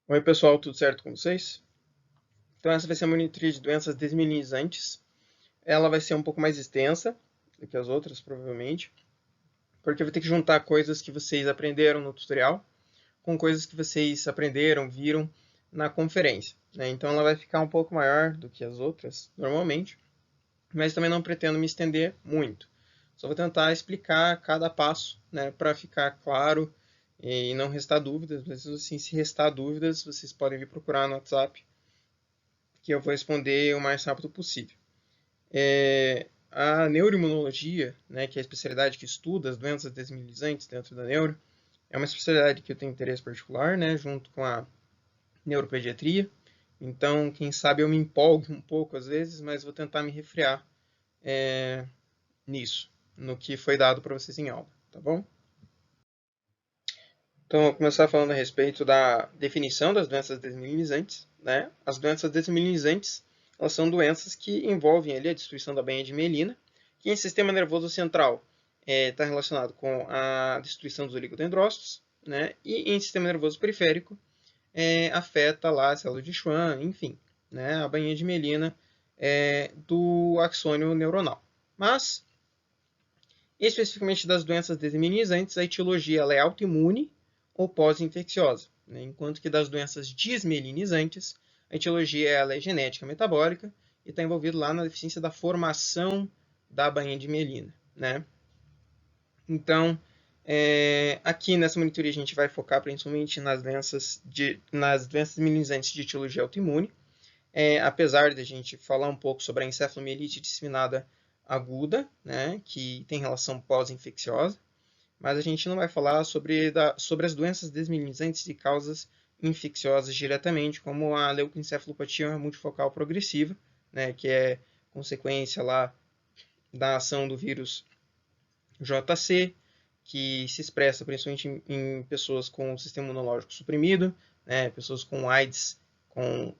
Oi, pessoal, tudo certo com vocês? Então, essa vai ser a monitoria de doenças desmielinizantes. Ela vai ser um pouco mais extensa do que as outras, provavelmente, porque eu vou ter que juntar coisas que vocês aprenderam no tutorial com coisas que vocês aprenderam, viram na conferência, né? Então, ela vai ficar um pouco maior do que as outras, normalmente, mas também não pretendo me estender muito. Só vou tentar explicar cada passo, né, para ficar claro e não restar dúvidas. Mas, assim, se restar dúvidas, vocês podem vir procurar no WhatsApp que eu vou responder o mais rápido possível. A neuroimunologia, né, que é a especialidade que estuda as doenças desmielinizantes dentro da neuro, é uma especialidade que eu tenho interesse particular, né, junto com a neuropediatria. Então, quem sabe eu me empolgue um pouco às vezes, mas vou tentar me refrear nisso, no que foi dado para vocês em aula, tá bom? Então, vou começar falando a respeito da definição das doenças desmielinizantes, né? As doenças desmielinizantes, elas são doenças que envolvem ali a destruição da bainha de mielina, que em sistema nervoso central está relacionado com a destruição dos oligodendrócitos, né? E em sistema nervoso periférico afeta lá a célula de Schwann, enfim, né? A bainha de mielina do axônio neuronal. Mas, especificamente das doenças desmielinizantes, a etiologia ela é autoimune ou pós-infecciosa, né? Enquanto que das doenças desmielinizantes, a etiologia ela é genética metabólica e está envolvido lá na deficiência da formação da bainha de mielina, né? Então, aqui nessa monitoria a gente vai focar principalmente nas doenças desmielinizantes de etiologia autoimune, apesar de a gente falar um pouco sobre a encefalomielite disseminada aguda, né, que tem relação pós-infecciosa, mas a gente não vai falar sobre as doenças desmielinizantes de causas infecciosas diretamente, como a leucoencefalopatia multifocal progressiva, né, que é consequência lá da ação do vírus JC, que se expressa principalmente em pessoas com o sistema imunológico suprimido, né, pessoas com AIDS, com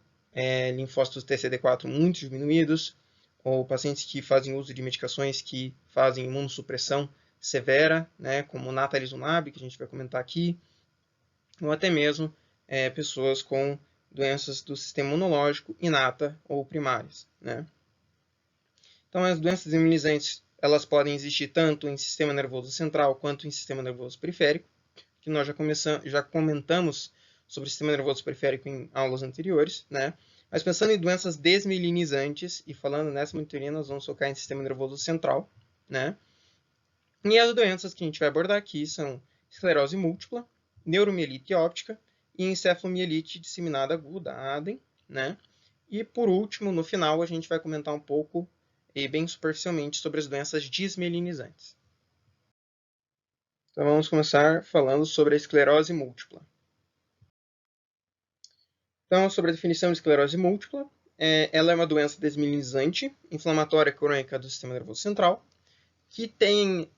linfócitos TCD4 muito diminuídos, ou pacientes que fazem uso de medicações que fazem imunossupressão severa, né, como natalizumab, que a gente vai comentar aqui, ou até mesmo pessoas com doenças do sistema imunológico inata ou primárias, né? Então, as doenças imunizantes elas podem existir tanto em sistema nervoso central quanto em sistema nervoso periférico, que nós já comentamos sobre o sistema nervoso periférico em aulas anteriores, né? Mas pensando em doenças desmielinizantes e falando nessa monitoria, nós vamos focar em sistema nervoso central, né? E as doenças que a gente vai abordar aqui são esclerose múltipla, neuromielite óptica e encefalomielite disseminada aguda, ADEM, né? E por último, no final, a gente vai comentar um pouco e bem superficialmente sobre as doenças desmielinizantes. Então vamos começar falando sobre a esclerose múltipla. Então, sobre a definição de esclerose múltipla, ela é uma doença desmielinizante, inflamatória crônica do sistema nervoso central, que tem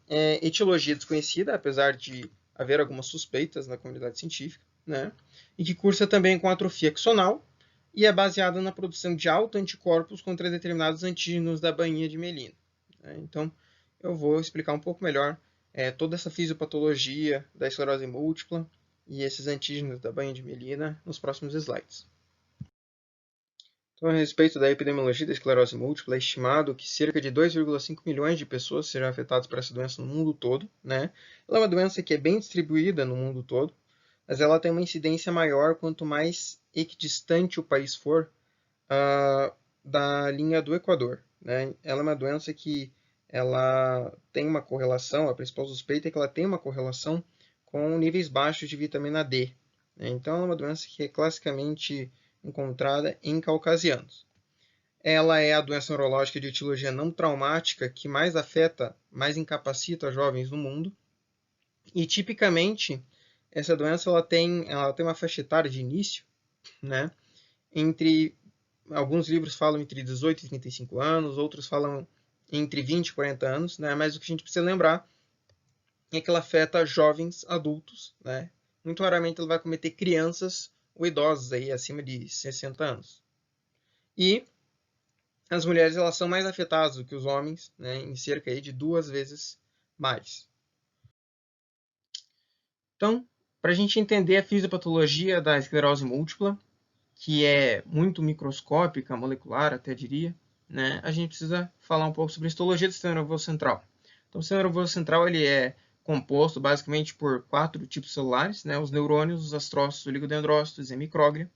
etiologia desconhecida, apesar de haver algumas suspeitas na comunidade científica, né? E que cursa também com atrofia axonal e é baseada na produção de autoanticorpos contra determinados antígenos da bainha de mielina, né? Então, eu vou explicar um pouco melhor toda essa fisiopatologia da esclerose múltipla e esses antígenos da bainha de mielina nos próximos slides. Então, a respeito da epidemiologia da esclerose múltipla, é estimado que cerca de 2,5 milhões de pessoas serão afetadas por essa doença no mundo todo, né? Ela é uma doença que é bem distribuída no mundo todo, mas ela tem uma incidência maior quanto mais equidistante o país for da linha do Equador, né? Ela é uma doença que ela tem uma correlação, a principal suspeita é que ela tem uma correlação com níveis baixos de vitamina D, né? Então, ela é uma doença que é classicamente encontrada em caucasianos. Ela é a doença neurológica de etiologia não traumática que mais afeta, mais incapacita jovens no mundo. E tipicamente essa doença ela tem uma faixa etária de início, né? Entre alguns livros falam entre 18 e 35 anos, outros falam entre 20 e 40 anos, né? Mas o que a gente precisa lembrar é que ela afeta jovens adultos, né? Muito raramente ela vai cometer crianças ou idosos aí acima de 60 anos. E as mulheres elas são mais afetadas do que os homens, né, em cerca aí de 2 vezes mais. Então, Para a gente entender a fisiopatologia da esclerose múltipla, que é muito microscópica, molecular até diria, né, a gente precisa falar um pouco sobre a histologia do sistema nervoso central. Então, o sistema nervoso central ele é composto basicamente por 4 tipos celulares, né, os neurônios, os astrócitos, oligodendrócitos e micróglia.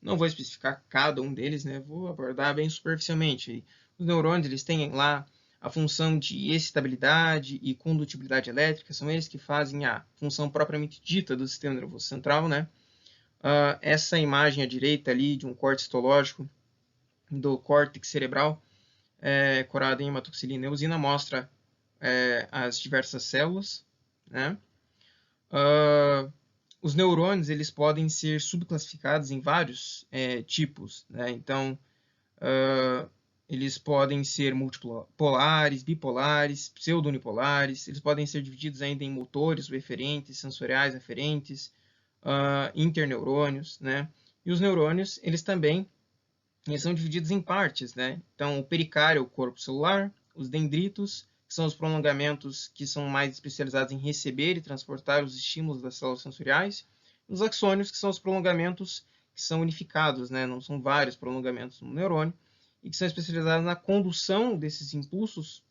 Não vou especificar cada um deles, né, vou abordar bem superficialmente. Os neurônios eles têm lá a função de excitabilidade e condutibilidade elétrica, são eles que fazem a função propriamente dita do sistema nervoso central, né? Essa imagem à direita ali de um corte histológico do córtex cerebral, corado em hematoxilina e eosina, mostra as diversas células, né? Os neurônios eles podem ser subclassificados em vários tipos, né? Então, eles podem ser multipolares, bipolares, pseudounipolares, eles podem ser divididos ainda em motores, eferentes, sensoriais, aferentes, interneurônios, né? E os neurônios, eles também são divididos em partes, né? Então, o pericárdio é o corpo celular, os dendritos, que são os prolongamentos que são mais especializados em receber e transportar os estímulos das células sensoriais, e os axônios, que são os prolongamentos que são unificados, né? Não são vários prolongamentos no neurônio, e que são especializados na condução desses impulsos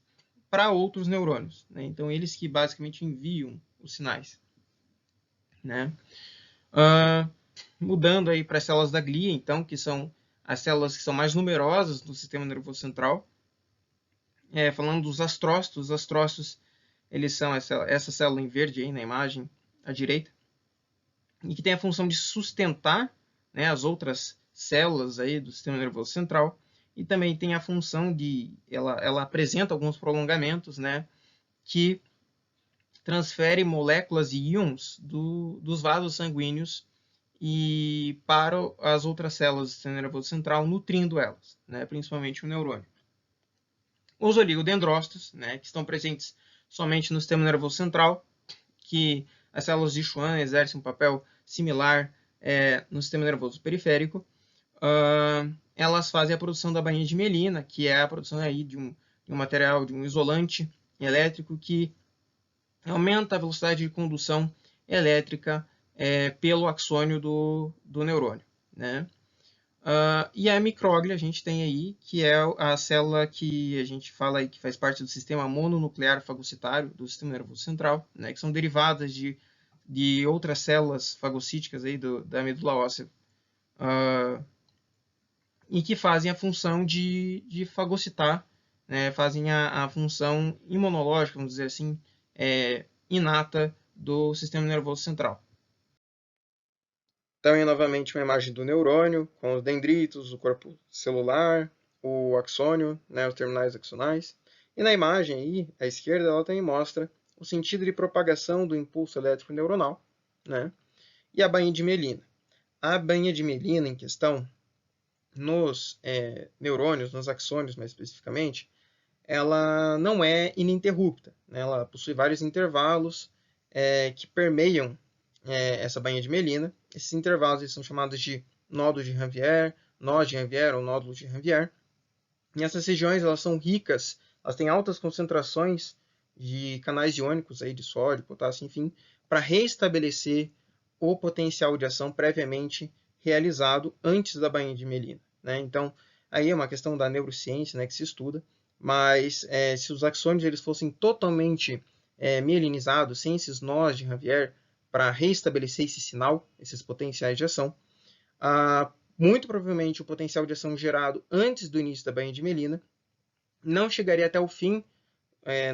para outros neurônios, né? Então, eles que basicamente enviam os sinais, né? Mudando aí para as células da glia, então, que são as células que são mais numerosas no sistema nervoso central. Falando dos astrócitos, os astrócitos eles são essa célula em verde aí na imagem à direita, e que tem a função de sustentar, né, as outras células aí do sistema nervoso central, e também tem a função de, ela apresenta alguns prolongamentos, né, que transferem moléculas e íons dos vasos sanguíneos e para as outras células do sistema nervoso central, nutrindo elas, né, principalmente o neurônio. Os oligodendrócitos, né, que estão presentes somente no sistema nervoso central, que as células de Schwann exercem um papel similar no sistema nervoso periférico. Elas fazem a produção da bainha de mielina, que é a produção aí de um material, de um isolante elétrico que aumenta a velocidade de condução elétrica pelo axônio do neurônio, né? E a micróglia a gente tem aí, que é a célula que a gente fala aí que faz parte do sistema mononuclear fagocitário do sistema nervoso central, né? Que são derivadas de outras células fagocíticas aí da medula óssea, e que fazem a função de fagocitar, né? Fazem a função imunológica, vamos dizer assim, inata do sistema nervoso central. Então, novamente, uma imagem do neurônio, com os dendritos, o corpo celular, o axônio, né, os terminais axonais. E na imagem aí, à esquerda, ela também mostra o sentido de propagação do impulso elétrico neuronal, né, e a bainha de mielina. A bainha de mielina em questão, nos neurônios, nos axônios mais especificamente, ela não é ininterrupta, né? Ela possui vários intervalos que permeiam essa bainha de mielina. Esses intervalos eles são chamados de nódulos de Ranvier, nós de Ranvier ou nódulos de Ranvier. E essas regiões elas são ricas, elas têm altas concentrações de canais iônicos aí de sódio, potássio, enfim, para restabelecer o potencial de ação previamente realizado antes da bainha de mielina, né? Então, aí é uma questão da neurociência, né, que se estuda, mas se os axônios eles fossem totalmente mielinizados, sem esses nós de Ranvier, para restabelecer esse sinal, esses potenciais de ação, muito provavelmente o potencial de ação gerado antes do início da bainha de mielina não chegaria até o fim,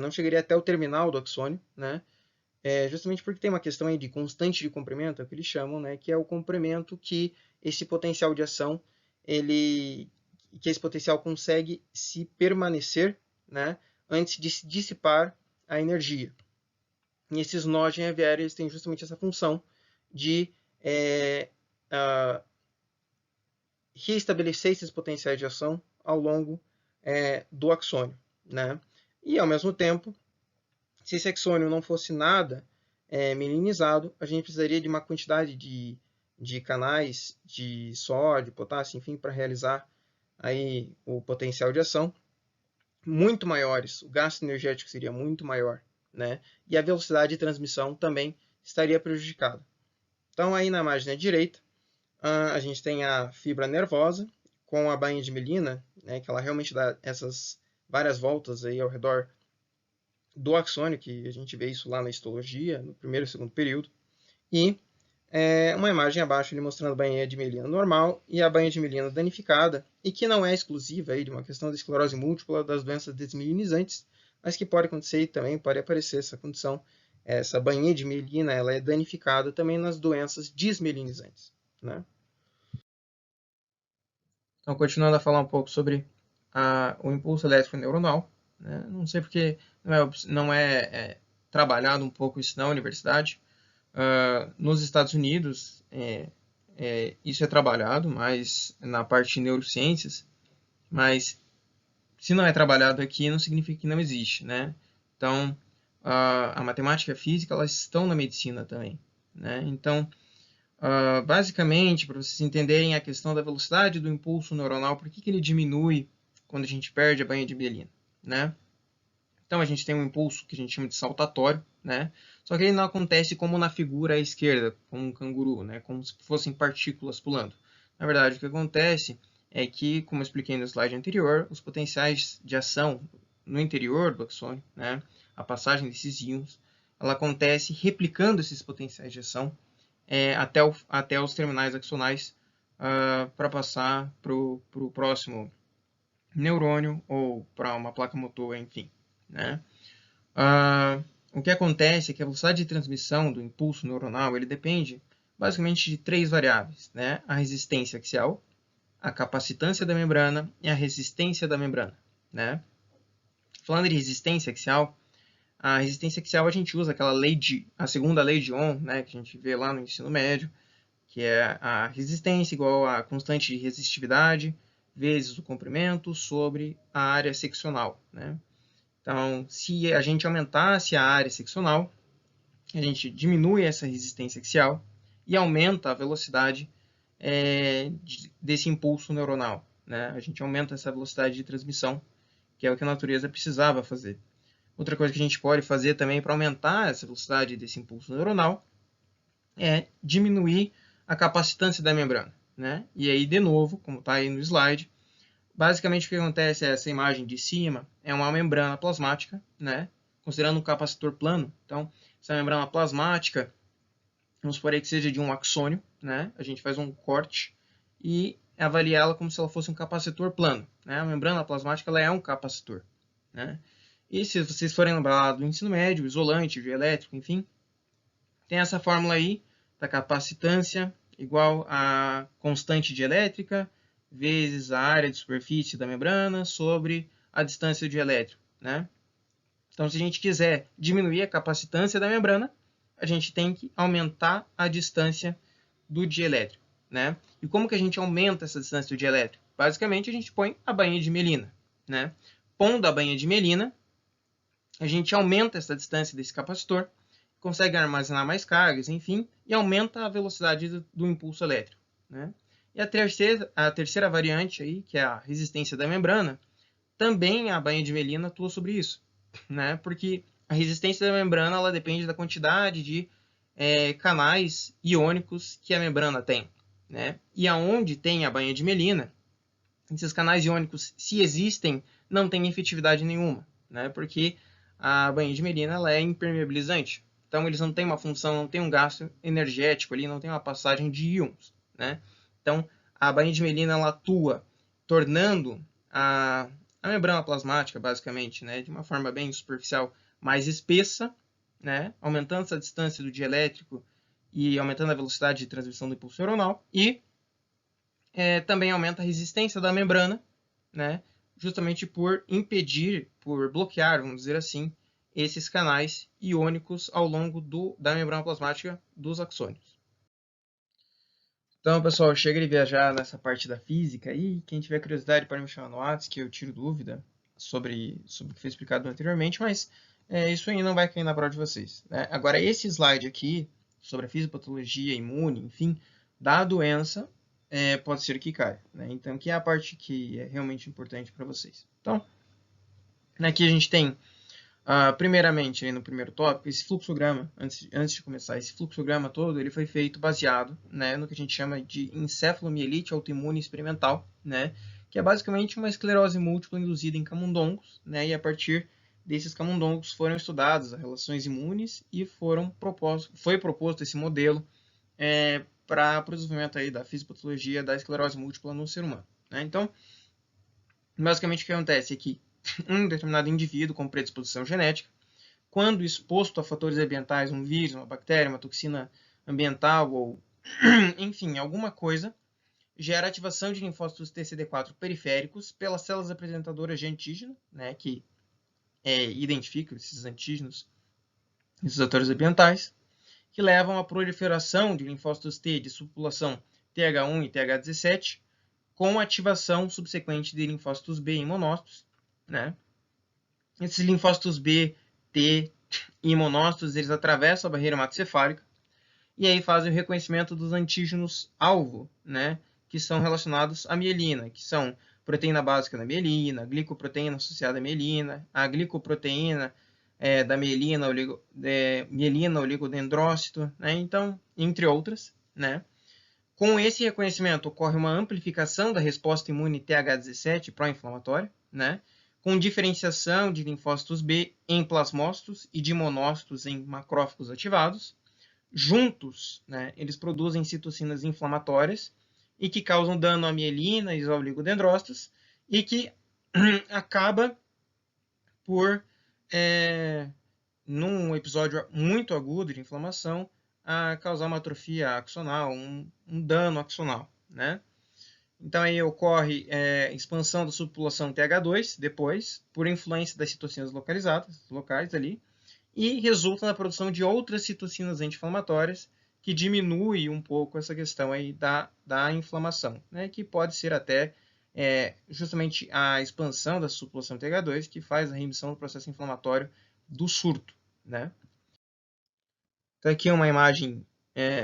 não chegaria até o terminal do axônio, né? Justamente porque tem uma questão aí de constante de comprimento, é o que eles chamam, né? Que é o comprimento que esse potencial de ação, que esse potencial consegue se permanecer, né? Antes de se dissipar a energia. E esses nós de Ranvier, eles têm justamente essa função de reestabelecer esses potenciais de ação ao longo do axônio, né? E, ao mesmo tempo, se esse axônio não fosse nada mielinizado, a gente precisaria de uma quantidade de canais de sódio, potássio, enfim, para realizar aí o potencial de ação muito maiores. O gasto energético seria muito maior, né? E a velocidade de transmissão também estaria prejudicada. Então, aí na margem direita, a gente tem a fibra nervosa com a bainha de mielina, né, que ela realmente dá essas várias voltas aí ao redor do axônio, que a gente vê isso lá na histologia, no primeiro e segundo período. E uma imagem abaixo ali mostrando a bainha de mielina normal e a bainha de mielina danificada, e que não é exclusiva aí de uma questão da esclerose múltipla, das doenças desmielinizantes, mas que pode acontecer e também pode aparecer essa condição. Essa bainha de mielina ela é danificada também nas doenças desmielinizantes, né? Então, continuando a falar um pouco sobre o impulso elétrico neuronal, né? Não sei porque não é trabalhado um pouco isso na universidade. Nos Estados Unidos, isso é trabalhado mais na parte de neurociências, mas se não é trabalhado aqui, não significa que não existe, né? Então, a matemática e a física, elas estão na medicina também, né? Então, basicamente, para vocês entenderem a questão da velocidade do impulso neuronal, por que ele diminui quando a gente perde a bainha de mielina, né? Então, a gente tem um impulso que a gente chama de saltatório, né? Só que ele não acontece como na figura à esquerda, como um canguru, né? Como se fossem partículas pulando. Na verdade, o que acontece é que, como eu expliquei no slide anterior, os potenciais de ação no interior do axônio, né? A passagem desses íons, ela acontece replicando esses potenciais de ação até os terminais axonais para passar para o próximo neurônio ou para uma placa motor, enfim, né? O que acontece é que a velocidade de transmissão do impulso neuronal ele depende basicamente de três variáveis, né? A resistência axial, a capacitância da membrana e a resistência da membrana, né? Falando de resistência axial, a resistência axial a gente usa a segunda lei de Ohm, né, que a gente vê lá no ensino médio, que é a resistência igual a constante de resistividade vezes o comprimento sobre a área seccional, né? Então, se a gente aumentasse a área seccional, a gente diminui essa resistência axial e aumenta a velocidade desse impulso neuronal, né? A gente aumenta essa velocidade de transmissão, que é o que a natureza precisava fazer. Outra coisa que a gente pode fazer também para aumentar essa velocidade desse impulso neuronal é diminuir a capacitância da membrana, né? E aí, de novo, como está aí no slide, basicamente o que acontece é essa imagem de cima é uma membrana plasmática, né? Considerando um capacitor plano. Então, essa membrana plasmática, vamos supor aí que seja de um axônio, né? A gente faz um corte e avalia ela como se ela fosse um capacitor plano, né? A membrana plasmática ela é um capacitor, né? E se vocês forem lembrar do ensino médio, isolante, dielétrico, enfim, tem essa fórmula aí da capacitância igual a constante dielétrica vezes a área de superfície da membrana sobre a distância dielétrica, né? Então, se a gente quiser diminuir a capacitância da membrana, a gente tem que aumentar a distância do dielétrico, né? E como que a gente aumenta essa distância do dielétrico? Basicamente, a gente põe a bainha de mielina, né? Pondo a bainha de mielina, a gente aumenta essa distância desse capacitor, consegue armazenar mais cargas, enfim, e aumenta a velocidade do impulso elétrico, né? E a terceira variante aí, que é a resistência da membrana, também a bainha de mielina atua sobre isso, né? Porque a resistência da membrana ela depende da quantidade de canais iônicos que a membrana tem, né? E aonde tem a bainha de mielina, esses canais iônicos, se existem, não tem efetividade nenhuma, né? Porque a bainha de mielina ela é impermeabilizante. Então, eles não têm uma função, não tem um gasto energético ali, não tem uma passagem de íons, né? Então, a bainha de mielina ela atua tornando a membrana plasmática, basicamente, né, de uma forma bem superficial, mais espessa, né, aumentando essa distância do dielétrico e aumentando a velocidade de transmissão do impulso neuronal, e também aumenta a resistência da membrana, né, justamente por impedir, por bloquear, vamos dizer assim, esses canais iônicos ao longo da membrana plasmática dos axônios. Então, pessoal, chega de viajar nessa parte da física e quem tiver curiosidade pode me chamar no WhatsApp, que eu tiro dúvida sobre o que foi explicado anteriormente, mas isso aí não vai cair na prova de vocês, né? Agora, esse slide aqui, sobre a fisiopatologia imune, enfim, da doença, pode ser que caia, né? Então, que é a parte que é realmente importante para vocês. Então, aqui a gente tem Primeiramente, aí no primeiro tópico, esse fluxograma, antes de começar, esse fluxograma todo, ele foi feito baseado, né, no que a gente chama de encefalomielite autoimune experimental, né, que é basicamente uma esclerose múltipla induzida em camundongos, né, e a partir desses camundongos foram estudadas as relações imunes e foi proposto esse modelo para o desenvolvimento aí da fisiopatologia da esclerose múltipla no ser humano, né. Então, basicamente o que acontece é que um determinado indivíduo com predisposição genética, quando exposto a fatores ambientais, um vírus, uma bactéria, uma toxina ambiental ou, enfim, alguma coisa, gera ativação de linfócitos TCD4 periféricos pelas células apresentadoras de antígeno, né, que identificam esses antígenos, esses atores ambientais, que levam à proliferação de linfócitos T de subpopulação TH1 e TH17, com ativação subsequente de linfócitos B em monócitos, né? Esses linfócitos B, T e monócitos, eles atravessam a barreira hematocefálica e aí fazem o reconhecimento dos antígenos-alvo, né? Que são relacionados à mielina, que são proteína básica da mielina, glicoproteína associada à mielina, a glicoproteína da mielina, mielina oligodendrócito, né? Então, entre outras, né? Com esse reconhecimento, ocorre uma amplificação da resposta imune TH17 pró-inflamatória, né? Com diferenciação de linfócitos B em plasmócitos e de monócitos em macrófagos ativados. Juntos, né, eles produzem citocinas inflamatórias e que causam dano à mielina e aos oligodendrócitos e que acaba por, num episódio muito agudo de inflamação, a causar uma atrofia axonal, um dano axonal, né? Então aí ocorre expansão da subpopulação TH2 depois, por influência das citocinas locais ali, e resulta na produção de outras citocinas anti-inflamatórias que diminui um pouco essa questão aí da inflamação, né? Que pode ser até justamente a expansão da subpopulação TH2 que faz a remissão do processo inflamatório do surto, né? Então aqui é uma imagem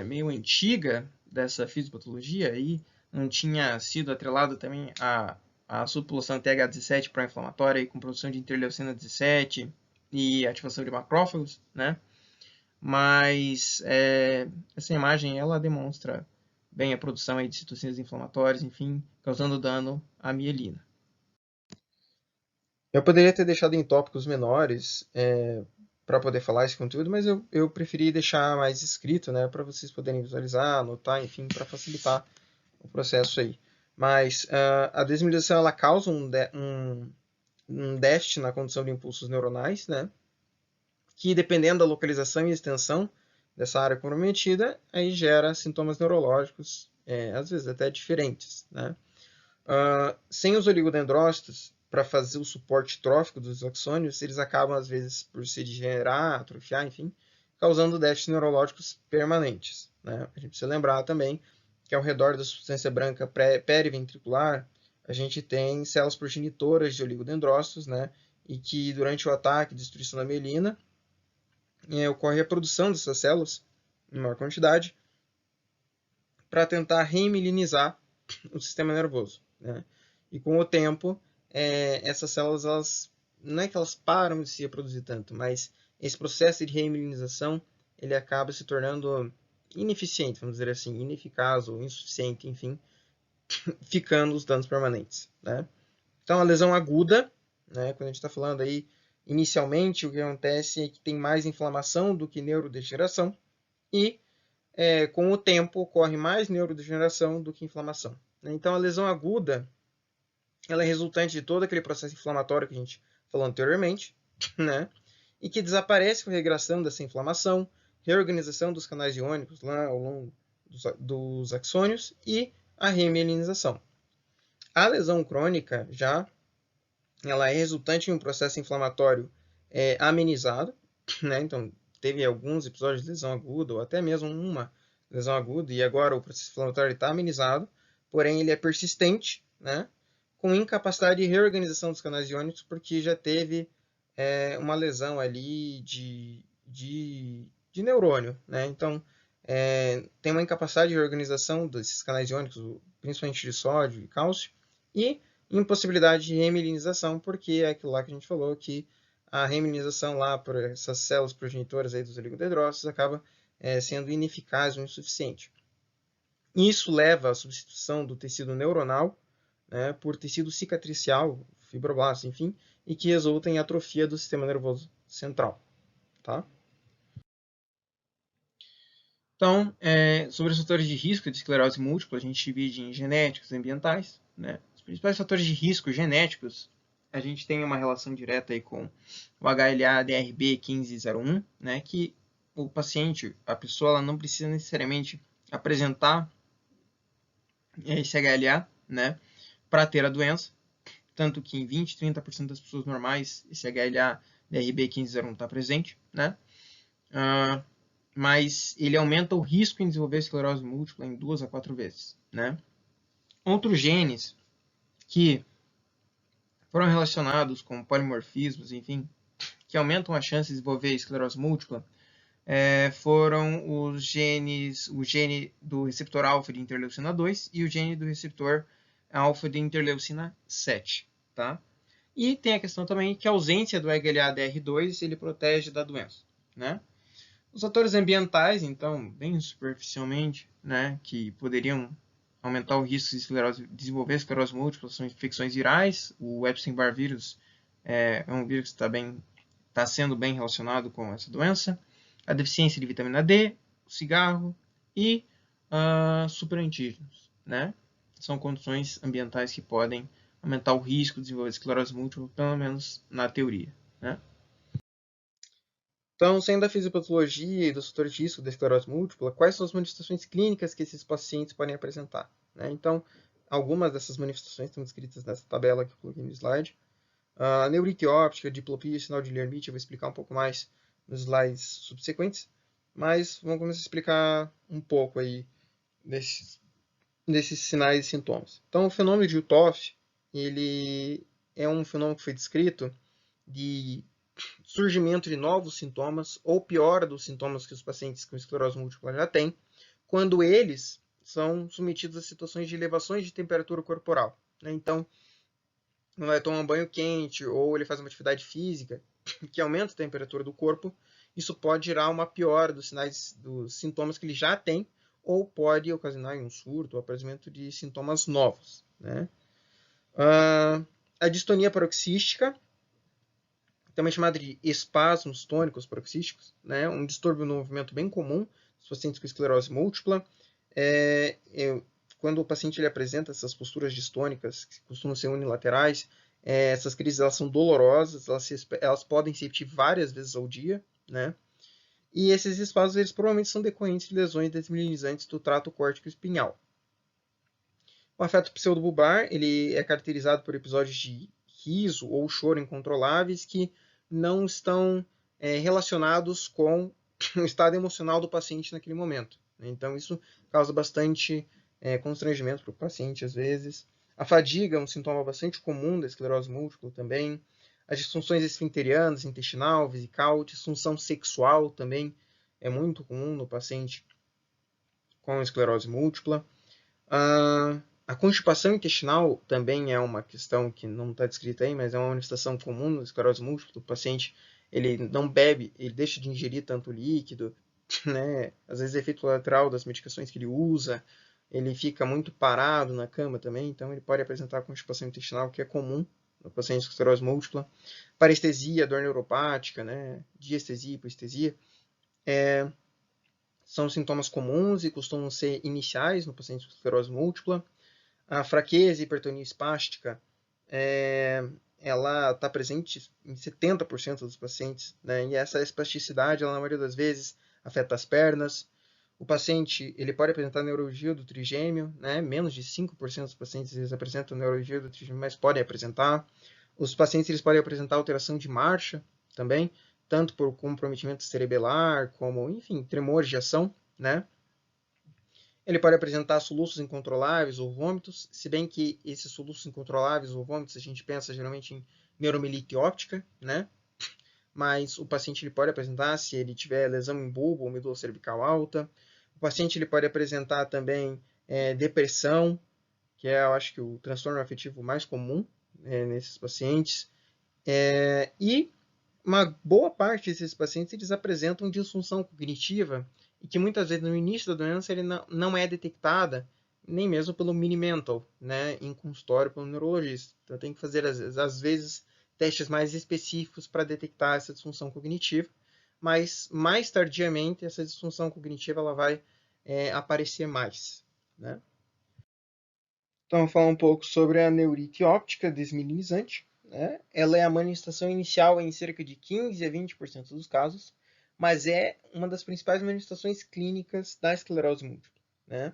meio antiga dessa fisiopatologia, aí não tinha sido atrelado também a subpopulação TH17 pró-inflamatória com produção de interleucina 17 e ativação de macrófagos, né? Mas essa imagem ela demonstra bem a produção aí de citocinas inflamatórias, enfim, causando dano à mielina. Eu poderia ter deixado em tópicos menores para poder falar esse conteúdo, mas eu preferi deixar mais escrito, né, para vocês poderem visualizar, anotar, enfim, para facilitar o processo aí. Mas a desmilinização ela causa um déficit na condução de impulsos neuronais, né, que dependendo da localização e extensão dessa área comprometida, aí gera sintomas neurológicos, às vezes até diferentes, né. Sem os oligodendrócitos, para fazer o suporte trófico dos axônios, eles acabam, às vezes, por se degenerar, atrofiar, enfim, causando déficits neurológicos permanentes, né? A gente precisa lembrar também que ao redor da substância branca periventricular, a gente tem células progenitoras de oligodendrócitos, né? E que durante o ataque e destruição da mielina, ocorre a produção dessas células em maior quantidade para tentar remielinizar o sistema nervoso, né? E com o tempo, essas células, elas, não é que elas param de se reproduzir tanto, mas esse processo de remilinização, ele acaba se tornando ineficiente, vamos dizer assim, ineficaz ou insuficiente, enfim, ficando os danos permanentes, né? Então, a lesão aguda, né, quando a gente está falando aí, inicialmente, o que acontece é que tem mais inflamação do que neurodegeneração e, com o tempo, ocorre mais neurodegeneração do que inflamação. Então, a lesão aguda, ela é resultante de todo aquele processo inflamatório que a gente falou anteriormente, né? E que desaparece com a regressão dessa inflamação, reorganização dos canais iônicos lá ao longo dos axônios e a remielinização. A lesão crônica já ela é resultante de um processo inflamatório amenizado, né? Então teve alguns episódios de lesão aguda ou até mesmo uma lesão aguda e agora o processo inflamatório está amenizado, porém ele é persistente, né? Com incapacidade de reorganização dos canais iônicos, porque já teve uma lesão ali de neurônio, né? Então, tem uma incapacidade de reorganização desses canais iônicos, principalmente de sódio e cálcio, e impossibilidade de remilinização, porque é aquilo lá que a gente falou, que a reimunização lá por essas células progenitoras aí dos oligodendrócitos acaba sendo ineficaz ou insuficiente. Isso leva à substituição do tecido neuronal, né, por tecido cicatricial, fibroblasto, enfim, e que resulta em atrofia do sistema nervoso central. Tá? Então, sobre os fatores de risco de esclerose múltipla, a gente divide em genéticos e ambientais. Né? Os principais fatores de risco genéticos, a gente tem uma relação direta aí com o HLA-DRB 1501, né? Que o paciente, a pessoa, ela não precisa necessariamente apresentar esse HLA, né, para ter a doença, tanto que em 20, 30% das pessoas normais esse HLA-DRB 1501 está presente, né? Mas ele aumenta o risco em desenvolver esclerose múltipla em 2 a 4 vezes, né? Outros genes que foram relacionados com polimorfismos, enfim, que aumentam a chance de desenvolver esclerose múltipla, foram o gene do receptor alfa de interleucina 2 e o gene do receptor alfa de interleucina 7, tá? E tem a questão também que a ausência do HLA-DR2 ele protege da doença, né? Os fatores ambientais, então, bem superficialmente, né, que poderiam aumentar o risco de desenvolver esclerose múltipla são infecções virais. O Epstein-Barr vírus é um vírus que está sendo bem relacionado com essa doença. A deficiência de vitamina D, o cigarro e superantígenos, né? São condições ambientais que podem aumentar o risco de desenvolver esclerose múltipla, pelo menos na teoria, né? Então, sendo da fisiopatologia e dos fatores de risco da esclerose múltipla, quais são as manifestações clínicas que esses pacientes podem apresentar? Né? Então, algumas dessas manifestações estão descritas nessa tabela que eu coloquei no slide. A neurite óptica, diplopia, sinal de Lermite, eu vou explicar um pouco mais nos slides subsequentes, mas vamos começar a explicar um pouco aí desses sinais e sintomas. Então, o fenômeno de Uthoff, ele é um fenômeno que foi descrito de surgimento de novos sintomas ou piora dos sintomas que os pacientes com esclerose múltipla já têm, quando eles são submetidos a situações de elevações de temperatura corporal. Né? Então, não vai tomar um banho quente ou ele faz uma atividade física que aumenta a temperatura do corpo, isso pode gerar uma piora dos sinais, dos sintomas que ele já tem, ou pode ocasionar um surto, o aparecimento de sintomas novos. Né? A distonia paroxística, também chamada de espasmos tônicos paroxísticos, né? Um distúrbio no movimento bem comum nos pacientes com esclerose múltipla. Quando o paciente ele apresenta essas posturas distônicas, que costumam ser unilaterais, essas crises elas são dolorosas, elas podem se repetir várias vezes ao dia, né? E esses espasmos eles provavelmente são decorrentes de lesões desmielinizantes do trato córtico espinhal. O afeto pseudobulbar ele é caracterizado por episódios de riso ou choro incontroláveis que não estão relacionados com o estado emocional do paciente naquele momento. Então, isso causa bastante constrangimento para o paciente, às vezes. A fadiga é um sintoma bastante comum da esclerose múltipla também. As disfunções esfinterianas, intestinal, vesical, disfunção sexual também é muito comum no paciente com esclerose múltipla. A constipação intestinal também é uma questão que não está descrita aí, mas é uma manifestação comum na esclerose múltipla. O paciente ele não bebe, ele deixa de ingerir tanto líquido, né? Às vezes é efeito colateral das medicações que ele usa, ele fica muito parado na cama também, então ele pode apresentar constipação intestinal, que é comum no paciente com esclerose múltipla. Parestesia, dor neuropática, né? Diestesia, hipoestesia, são sintomas comuns e costumam ser iniciais no paciente com esclerose múltipla. A fraqueza e hipertonia espástica, ela está presente em 70% dos pacientes, né? E essa espasticidade, ela, na maioria das vezes, afeta as pernas. O paciente ele pode apresentar neuralgia do trigêmeo, né? Menos de 5% dos pacientes eles apresentam neuralgia do trigêmeo, mas podem apresentar. Os pacientes eles podem apresentar alteração de marcha também, tanto por comprometimento cerebelar, como, enfim, tremores de ação, né? Ele pode apresentar soluços incontroláveis ou vômitos, se bem que esses soluços incontroláveis ou vômitos a gente pensa geralmente em neuromielite óptica, né? Mas o paciente ele pode apresentar se ele tiver lesão em bulbo ou medula cervical alta. O paciente ele pode apresentar também depressão, que é, eu acho que o transtorno afetivo mais comum nesses pacientes. E uma boa parte desses pacientes eles apresentam disfunção cognitiva e que muitas vezes no início da doença ele não é detectada nem mesmo pelo mini-mental, né, em consultório pelo neurologista. Então tem que fazer às vezes testes mais específicos para detectar essa disfunção cognitiva, mas mais tardiamente essa disfunção cognitiva ela vai aparecer mais, né? Então, vou falar um pouco sobre a neurite óptica desmielinizante, né? Ela é a manifestação inicial em cerca de 15 a 20% dos casos, mas é uma das principais manifestações clínicas da esclerose múltipla, né?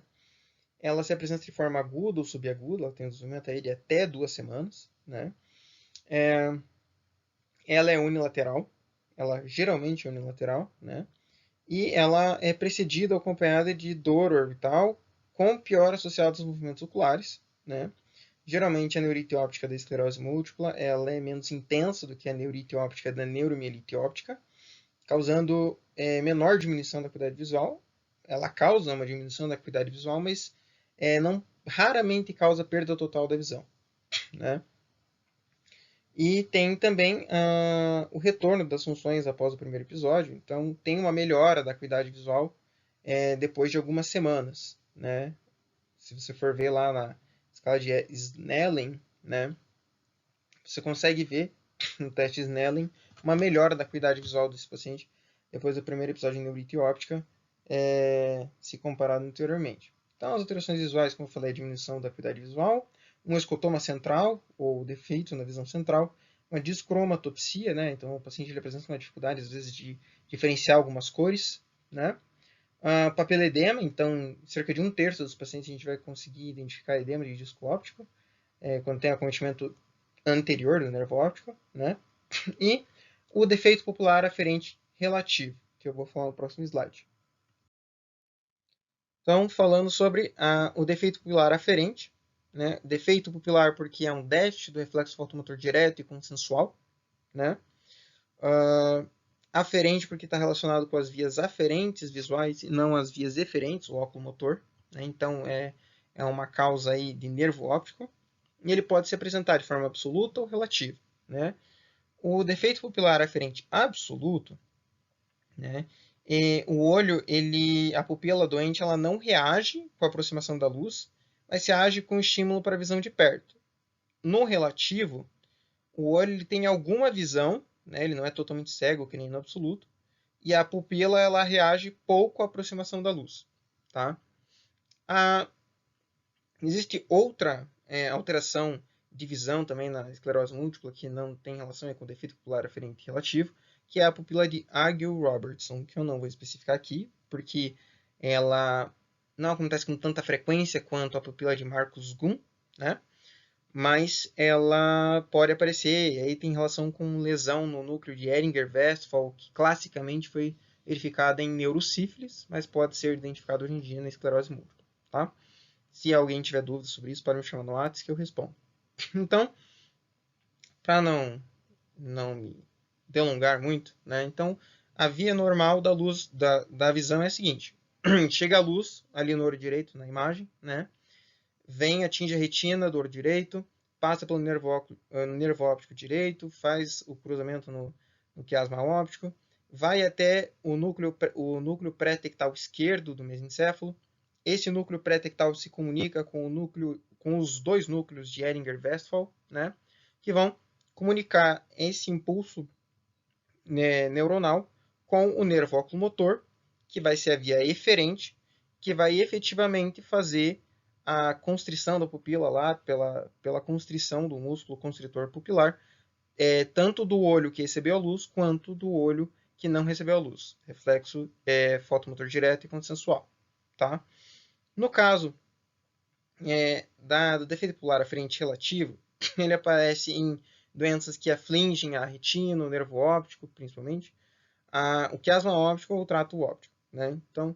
Ela se apresenta de forma aguda ou subaguda, ela tem um desenvolvimento aí de até 2 semanas, né? Ela é unilateral, ela geralmente é unilateral, né? E ela é precedida ou acompanhada de dor orbital, com pior associado aos movimentos oculares, né? Geralmente a neurite óptica da esclerose múltipla ela é menos intensa do que a neurite óptica da neuromielite óptica, causando menor diminuição da acuidade visual. Ela causa uma diminuição da acuidade visual, mas não raramente causa perda total da visão, né? E tem também o retorno das funções após o primeiro episódio. Então, tem uma melhora da acuidade visual depois de algumas semanas, né? Se você for ver lá na escala de Snellen, né? Você consegue ver no teste Snellen uma melhora da acuidade visual desse paciente depois do primeiro episódio de neurite óptica, se comparado anteriormente. Então, as alterações visuais, como eu falei, a diminuição da acuidade visual, um escotoma central, ou defeito na visão central, uma discromatopsia, né? Então, o paciente ele apresenta uma dificuldade, às vezes, de diferenciar algumas cores, né? Papiledema, então, cerca de 1/3 dos pacientes a gente vai conseguir identificar edema de disco óptico, quando tem acometimento anterior do nervo óptico, né? E o defeito pupilar aferente relativo, que eu vou falar no próximo slide. Então, falando sobre o defeito pupilar aferente, né? Defeito pupilar porque é um déficit do reflexo fotomotor direto e consensual, né? Aferente porque está relacionado com as vias aferentes visuais e não as vias eferentes, o oculomotor, né? Então, é uma causa aí de nervo óptico. E ele pode se apresentar de forma absoluta ou relativa, né? O defeito pupilar aferente absoluto, né? O olho, a pupila doente, ela não reage com a aproximação da luz, mas se age com estímulo para a visão de perto. No relativo, o olho ele tem alguma visão, né? Ele não é totalmente cego, que nem no absoluto, e a pupila ela reage pouco à aproximação da luz, tá? Existe outra alteração de visão também na esclerose múltipla, que não tem relação com o defeito pupilar aferente relativo, que é a pupila de Argyll-Robertson, que eu não vou especificar aqui, porque ela não acontece com tanta frequência quanto a pupila de Marcus-Gunn, né? Mas ela pode aparecer, e aí tem relação com lesão no núcleo de Ehringer-Westphal, que classicamente foi verificada em neurosífilis, mas pode ser identificada hoje em dia na esclerose múltipla, tá? Se alguém tiver dúvidas sobre isso, pode me chamar no WhatsApp que eu respondo. Então, para não me delongar muito, né? Então, a via normal da luz da visão é a seguinte: chega a luz ali no olho direito, na imagem, né? Vem, atinge a retina do olho direito, passa pelo nervo óptico direito, faz o cruzamento no quiasma óptico, vai até o núcleo pré-tectal esquerdo do mesencéfalo. Esse núcleo pré-tectal se comunica com os dois núcleos de Ehringer-Westphal, né, que vão comunicar esse impulso, né, neuronal com o nervo oculomotor, que vai ser a via eferente, que vai efetivamente fazer a constrição da pupila lá pela constrição do músculo constritor pupilar, tanto do olho que recebeu a luz quanto do olho que não recebeu a luz. Reflexo fotomotor direto e consensual, tá? No caso do defeito pupilar aferente relativo, ele aparece em doenças que afligem a retina, o nervo óptico, principalmente, o quiasma óptico ou o trato óptico, né? Então,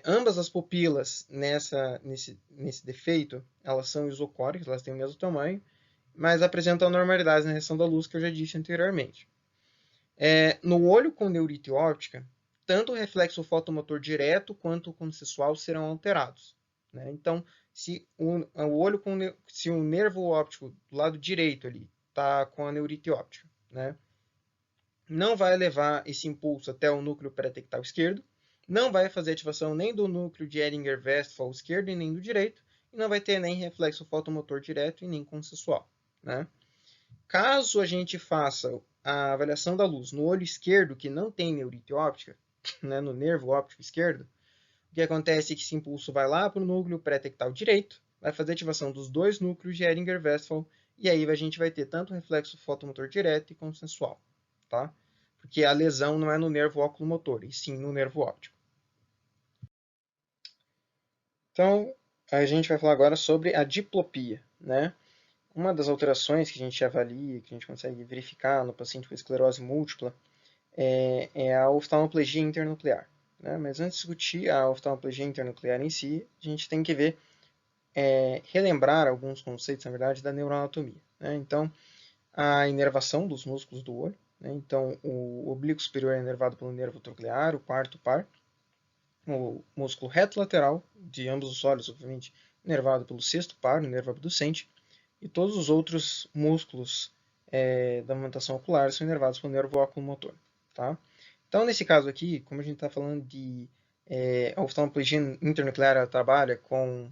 ambas as pupilas nesse defeito, elas são isocóricas, elas têm o mesmo tamanho, mas apresentam anormalidades na reação da luz que eu já disse anteriormente. No olho com neurite óptica, tanto o reflexo fotomotor direto quanto o consensual serão alterados, né? Então, se o nervo óptico do lado direito ali está com a neurite óptica, né? não vai levar esse impulso até o núcleo pré-tectal esquerdo, não vai fazer ativação nem do núcleo de Ehringer-Westphal esquerdo e nem do direito, e não vai ter nem reflexo fotomotor direto e nem consensual, né? Caso a gente faça a avaliação da luz no olho esquerdo, que não tem neurite óptica, né, no nervo óptico esquerdo, o que acontece é que esse impulso vai lá para o núcleo pré-tectal direito, vai fazer ativação dos dois núcleos de Ehringer-Westphal, e aí a gente vai ter tanto reflexo fotomotor direto e consensual, tá? Porque a lesão não é no nervo oculomotor, e sim no nervo óptico. Então, a gente vai falar agora sobre a diplopia, né? Uma das alterações que a gente avalia, que a gente consegue verificar no paciente com esclerose múltipla, é a oftalmoplegia internuclear, né? Mas antes de discutir a oftalmoplegia internuclear em si, a gente tem que ver, relembrar alguns conceitos, na verdade, da neuroanatomia, né? Então, a inervação dos músculos do olho, né? Então, o oblíquo superior é inervado pelo nervo troclear, o quarto par, o músculo reto lateral de ambos os olhos, obviamente, inervado pelo sexto par, o nervo abducente, e todos os outros músculos da movimentação ocular são inervados pelo nervo oculomotor, tá? Então, nesse caso aqui, como a gente está falando de a oftalmoplegia internuclear, ela trabalha com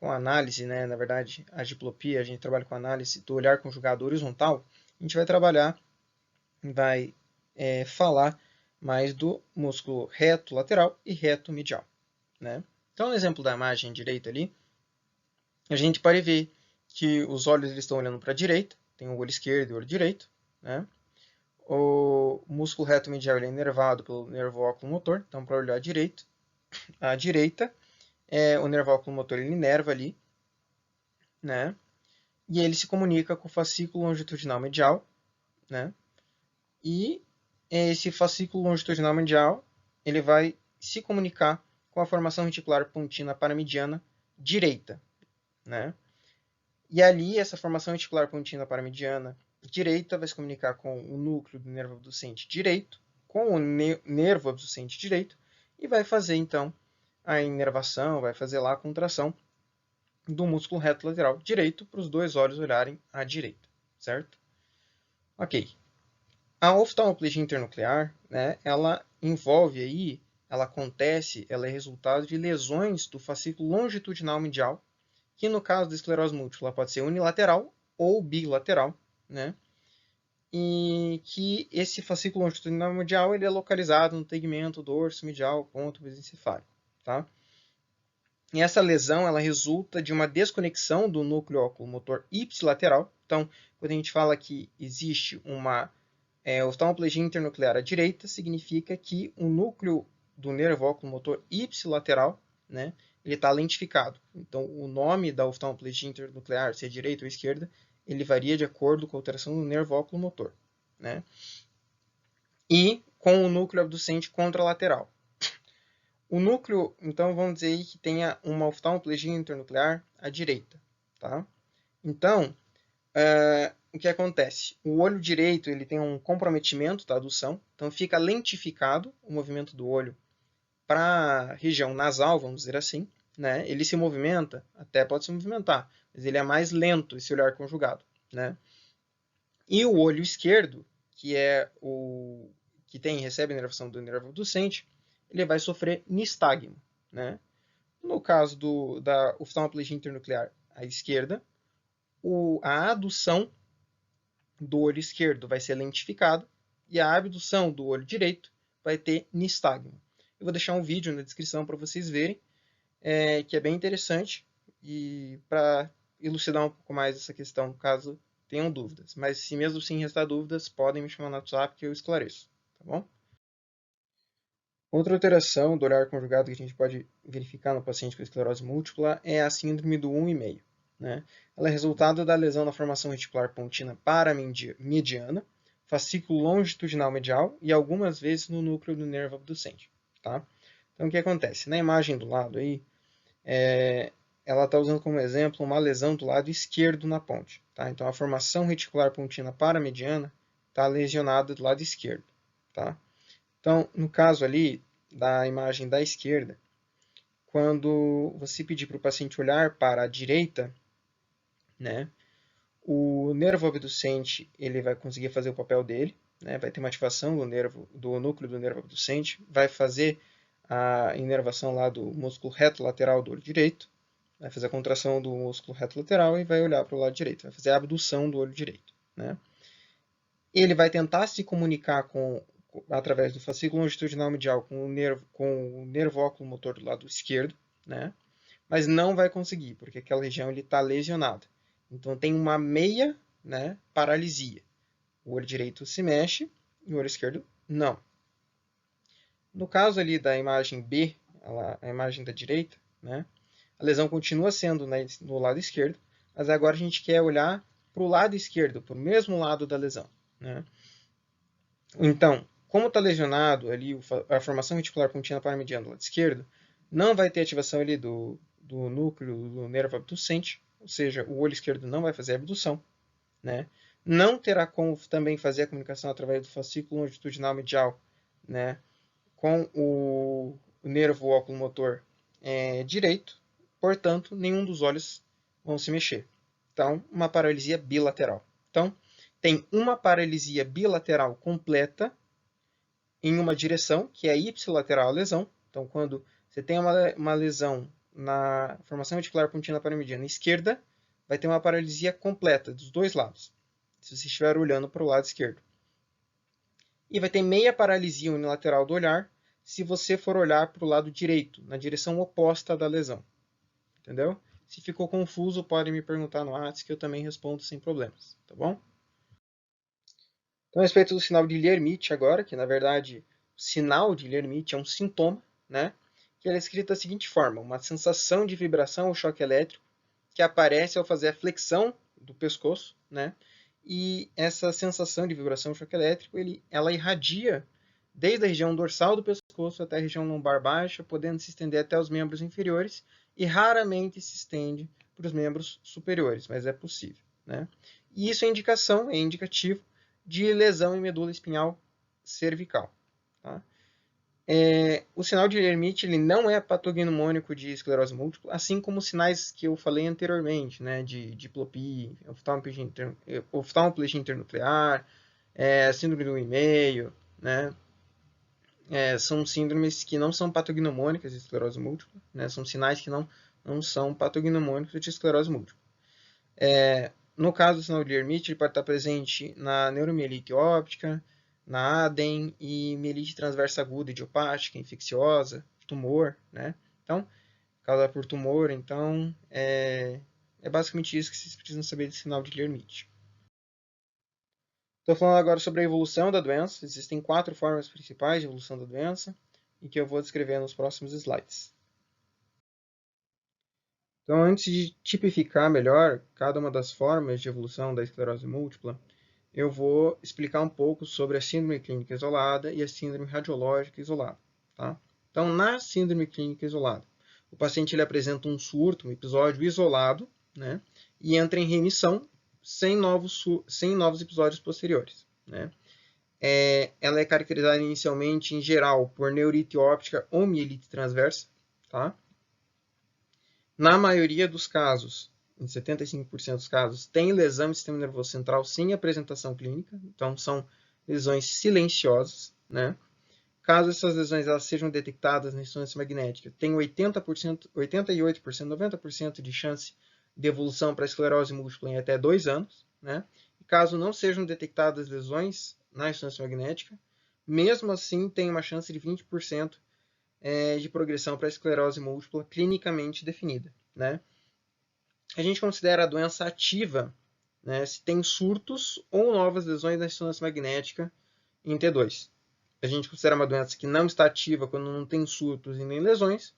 análise, né? Na verdade, a diplopia, a gente trabalha com análise do olhar conjugado horizontal, a gente vai trabalhar, vai falar mais do músculo reto lateral e reto medial, né? Então, no exemplo da imagem direita ali, a gente pode ver que os olhos eles estão olhando para a direita, tem o olho esquerdo e o olho direito, né? O músculo reto medial é inervado pelo nervo oculomotor, então para olhar direito, à direita, o nervo oculomotor ele inerva ali, né? E ele se comunica com o fascículo longitudinal medial, né? E esse fascículo longitudinal medial ele vai se comunicar com a formação reticular pontina paramediana direita, né? E ali, essa formação reticular pontina paramediana direita vai se comunicar com o núcleo do nervo abducente direito, com o nervo abducente direito, e vai fazer, então, a inervação, vai fazer lá a contração do músculo reto lateral direito para os dois olhos olharem à direita, certo? Ok. A oftalmoplegia internuclear, né, ela envolve aí, ela acontece, ela é resultado de lesões do fascículo longitudinal medial, que no caso da esclerose múltipla pode ser unilateral ou bilateral, né? E que esse fascículo longitudinal medial ele é localizado no tegmento dorso medial ponto mesencefálico, tá? E essa lesão ela resulta de uma desconexão do núcleo oculomotor ipsilateral. Então, quando a gente fala que existe uma oftalmoplegia internuclear à direita, significa que o núcleo do nervo oculomotor ipsilateral, né, ele está lentificado. Então, o nome da oftalmoplegia internuclear, se é direita ou esquerda, ele varia de acordo com a alteração do nervo oculomotor, né? E com o núcleo abducente contralateral. O núcleo, então, vamos dizer aí que tenha uma oftalmoplegia internuclear à direita, tá? Então, o que acontece? O olho direito ele tem um comprometimento da adução, então fica lentificado o movimento do olho para a região nasal, vamos dizer assim, né? Ele se movimenta, até pode se movimentar, mas ele é mais lento, esse olhar conjugado, né? E o olho esquerdo, que é o que recebe a inervação do nervo abducente, ele vai sofrer nistagmo, né? No caso da oftalmoplegia internuclear à esquerda, a adução do olho esquerdo vai ser lentificada e a abdução do olho direito vai ter nistagmo. Eu vou deixar um vídeo na descrição para vocês verem, que é bem interessante e para elucidar um pouco mais essa questão, caso tenham dúvidas. Mas se mesmo assim restar dúvidas, podem me chamar no WhatsApp que eu esclareço, tá bom? Outra alteração do olhar conjugado que a gente pode verificar no paciente com esclerose múltipla é a síndrome do 1,5. Né? Ela é resultado da lesão na formação reticular pontina paramediana, fascículo longitudinal medial e algumas vezes no núcleo do nervo abducente. Tá? Então, o que acontece? Na imagem do lado aí, ela está usando como exemplo uma lesão do lado esquerdo na ponte. Tá? Então, a formação reticular pontina paramediana está lesionada do lado esquerdo. Tá? Então, no caso ali da imagem da esquerda, quando você pedir para o paciente olhar para a direita, né, o nervo abducente ele vai conseguir fazer o papel dele, né? Vai ter uma ativação do núcleo do nervo abducente, vai fazer a inervação lá do músculo reto lateral do olho direito, vai fazer a contração do músculo reto lateral e vai olhar para o lado direito, vai fazer a abdução do olho direito, né? Ele vai tentar se comunicar através do fascículo longitudinal medial com o nervo oculomotor do lado esquerdo, né? Mas não vai conseguir, porque aquela região está lesionada. Então tem uma meia, né, paralisia. O olho direito se mexe e o olho esquerdo não. No caso ali da imagem B, a imagem da direita, né, a lesão continua sendo no lado esquerdo, mas agora a gente quer olhar para o lado esquerdo, para o mesmo lado da lesão, né? Então, como está lesionado ali a formação reticular contínua paramediana do lado esquerdo, não vai ter ativação ali do núcleo do nervo abducente, ou seja, o olho esquerdo não vai fazer a abdução, né? Não terá como também fazer a comunicação através do fascículo longitudinal medial, né, com o nervo oculomotor direito, portanto, nenhum dos olhos vão se mexer. Então, uma paralisia bilateral. Então, tem uma paralisia bilateral completa em uma direção, que é ipsilateral a lesão. Então, quando você tem uma lesão na formação reticular contínua paramediana esquerda, vai ter uma paralisia completa dos dois lados, se você estiver olhando para o lado esquerdo. E vai ter meia paralisia unilateral do olhar, se você for olhar para o lado direito, na direção oposta da lesão. Entendeu? Se ficou confuso, pode me perguntar no WhatsApp que eu também respondo sem problemas, tá bom? Então, a respeito do sinal de Lhermitte agora, que na verdade o sinal de Lhermitte é um sintoma, né? Que ele é escrito da seguinte forma: uma sensação de vibração ou choque elétrico que aparece ao fazer a flexão do pescoço, né? E essa sensação de vibração ou choque elétrico, ela irradia desde a região dorsal do pescoço até a região lombar baixa, podendo se estender até os membros inferiores e raramente se estende para os membros superiores, mas é possível, né? E isso é indicativo de lesão em medula espinhal cervical. Tá? O sinal de Lhermitte ele não é patognomônico de esclerose múltipla, assim como os sinais que eu falei anteriormente, né, de diplopia, oftalmoplegia internuclear, síndrome do e-mail, né, são síndromes que não são patognomônicas de esclerose múltipla, né, são sinais que não são patognomônicos de esclerose múltipla. No caso do sinal de Lhermitte, ele pode estar presente na neuromielite óptica, na ADEM e mielite transversa aguda idiopática, infecciosa, tumor, né? Então, causa por tumor, então, é basicamente isso que vocês precisam saber do sinal de Lhermitte. Estou falando agora sobre a evolução da doença. Existem 4 formas principais de evolução da doença, e que eu vou descrever nos próximos slides. Então, antes de tipificar melhor cada uma das formas de evolução da esclerose múltipla, eu vou explicar um pouco sobre a síndrome clínica isolada e a síndrome radiológica isolada. Tá? Então, na síndrome clínica isolada, o paciente ele apresenta um surto, um episódio isolado, né? E entra em remissão sem novos episódios posteriores. Né? Ela é caracterizada inicialmente, em geral, por neurite óptica ou mielite transversa. Tá? Na maioria dos casos, em 75% dos casos, tem lesão do sistema nervoso central sem apresentação clínica, então são lesões silenciosas, né? Caso essas lesões elas sejam detectadas na ressonância magnética, tem 80%, 88%, 90% de chance de evolução para esclerose múltipla em até 2 anos, né? E caso não sejam detectadas lesões na ressonância magnética, mesmo assim tem uma chance de 20% de progressão para esclerose múltipla clinicamente definida, né? A gente considera a doença ativa, né, se tem surtos ou novas lesões na ressonância magnética em T2. A gente considera uma doença que não está ativa quando não tem surtos e nem lesões.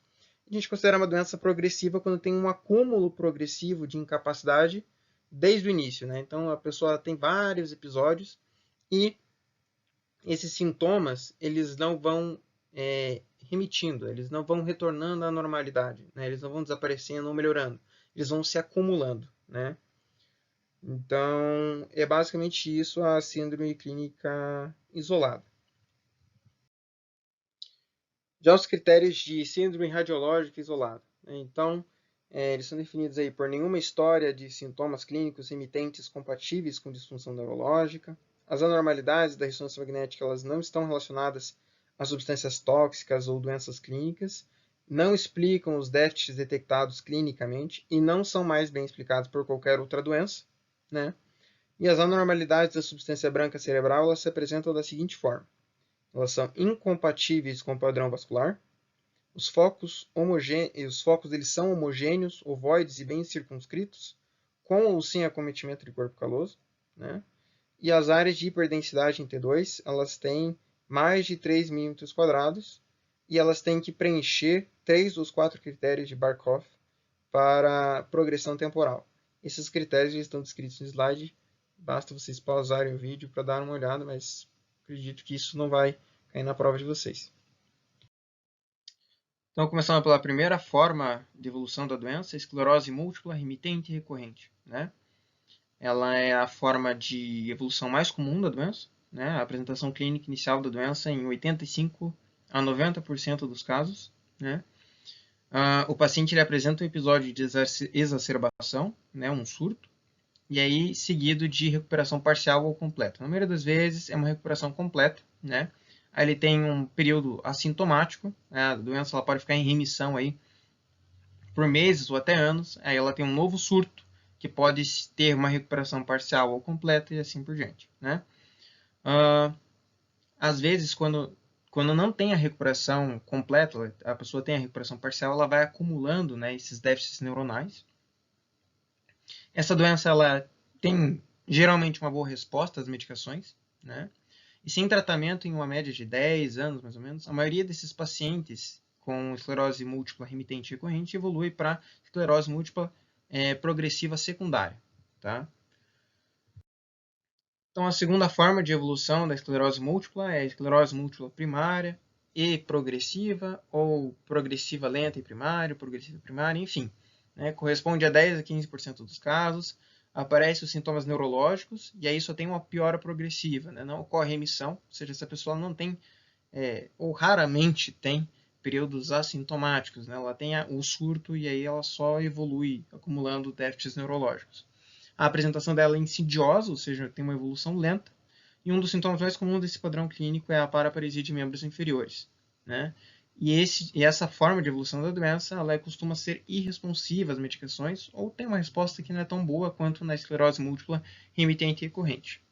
A gente considera uma doença progressiva quando tem um acúmulo progressivo de incapacidade desde o início. Né? Então, a pessoa tem vários episódios e esses sintomas eles não vão remitindo, eles não vão retornando à normalidade, né? Eles não vão desaparecendo ou melhorando, eles vão se acumulando, né? Então, é basicamente isso a síndrome clínica isolada. Já os critérios de síndrome radiológica isolada. Né? Então, eles são definidos aí por nenhuma história de sintomas clínicos remitentes compatíveis com disfunção neurológica, as anormalidades da ressonância magnética elas não estão relacionadas a substâncias tóxicas ou doenças clínicas, não explicam os déficits detectados clinicamente e não são mais bem explicados por qualquer outra doença, né? E as anormalidades da substância branca cerebral elas se apresentam da seguinte forma: elas são incompatíveis com o padrão vascular, os focos eles são homogêneos, ovoides e bem circunscritos, com ou sem acometimento de corpo caloso, né? E as áreas de hiperdensidade em T2, elas têm mais de 3 milímetros quadrados e elas têm que preencher 3 dos 4 critérios de Barkov para progressão temporal. Esses critérios estão descritos no slide, basta vocês pausarem o vídeo para dar uma olhada, mas acredito que isso não vai cair na prova de vocês. Então, começando pela primeira forma de evolução da doença, esclerose múltipla remitente e recorrente, né? Ela é a forma de evolução mais comum da doença, né? A apresentação clínica inicial da doença em 85 a 90% dos casos, né? O paciente ele apresenta um episódio de exacerbação, né? Um surto, e aí seguido de recuperação parcial ou completa. Na maioria das vezes é uma recuperação completa, né? Aí ele tem um período assintomático, né? A doença ela pode ficar em remissão aí por meses ou até anos, aí ela tem um novo surto, que pode ter uma recuperação parcial ou completa e assim por diante, né? Às vezes, quando não tem a recuperação completa, a pessoa tem a recuperação parcial, ela vai acumulando, né, esses déficits neuronais. Essa doença ela tem geralmente uma boa resposta às medicações, né? E sem tratamento em uma média de 10 anos, mais ou menos, a maioria desses pacientes com esclerose múltipla remitente recorrente evolui para esclerose múltipla progressiva secundária, tá? Então, a segunda forma de evolução da esclerose múltipla é a esclerose múltipla primária e progressiva, ou progressiva lenta e primária, progressiva primária, enfim. Né? Corresponde a 10 a 15% dos casos, aparecem os sintomas neurológicos, e aí só tem uma piora progressiva, né? Não ocorre remissão, ou seja, essa pessoa não tem, ou raramente tem, períodos assintomáticos, né? Ela tem o surto e aí ela só evolui acumulando déficits neurológicos. A apresentação dela é insidiosa, ou seja, tem uma evolução lenta, e um dos sintomas mais comuns desse padrão clínico é a paraparesia de membros inferiores, né? E essa forma de evolução da doença, ela costuma ser irresponsiva às medicações ou tem uma resposta que não é tão boa quanto na esclerose múltipla remitente e recorrente.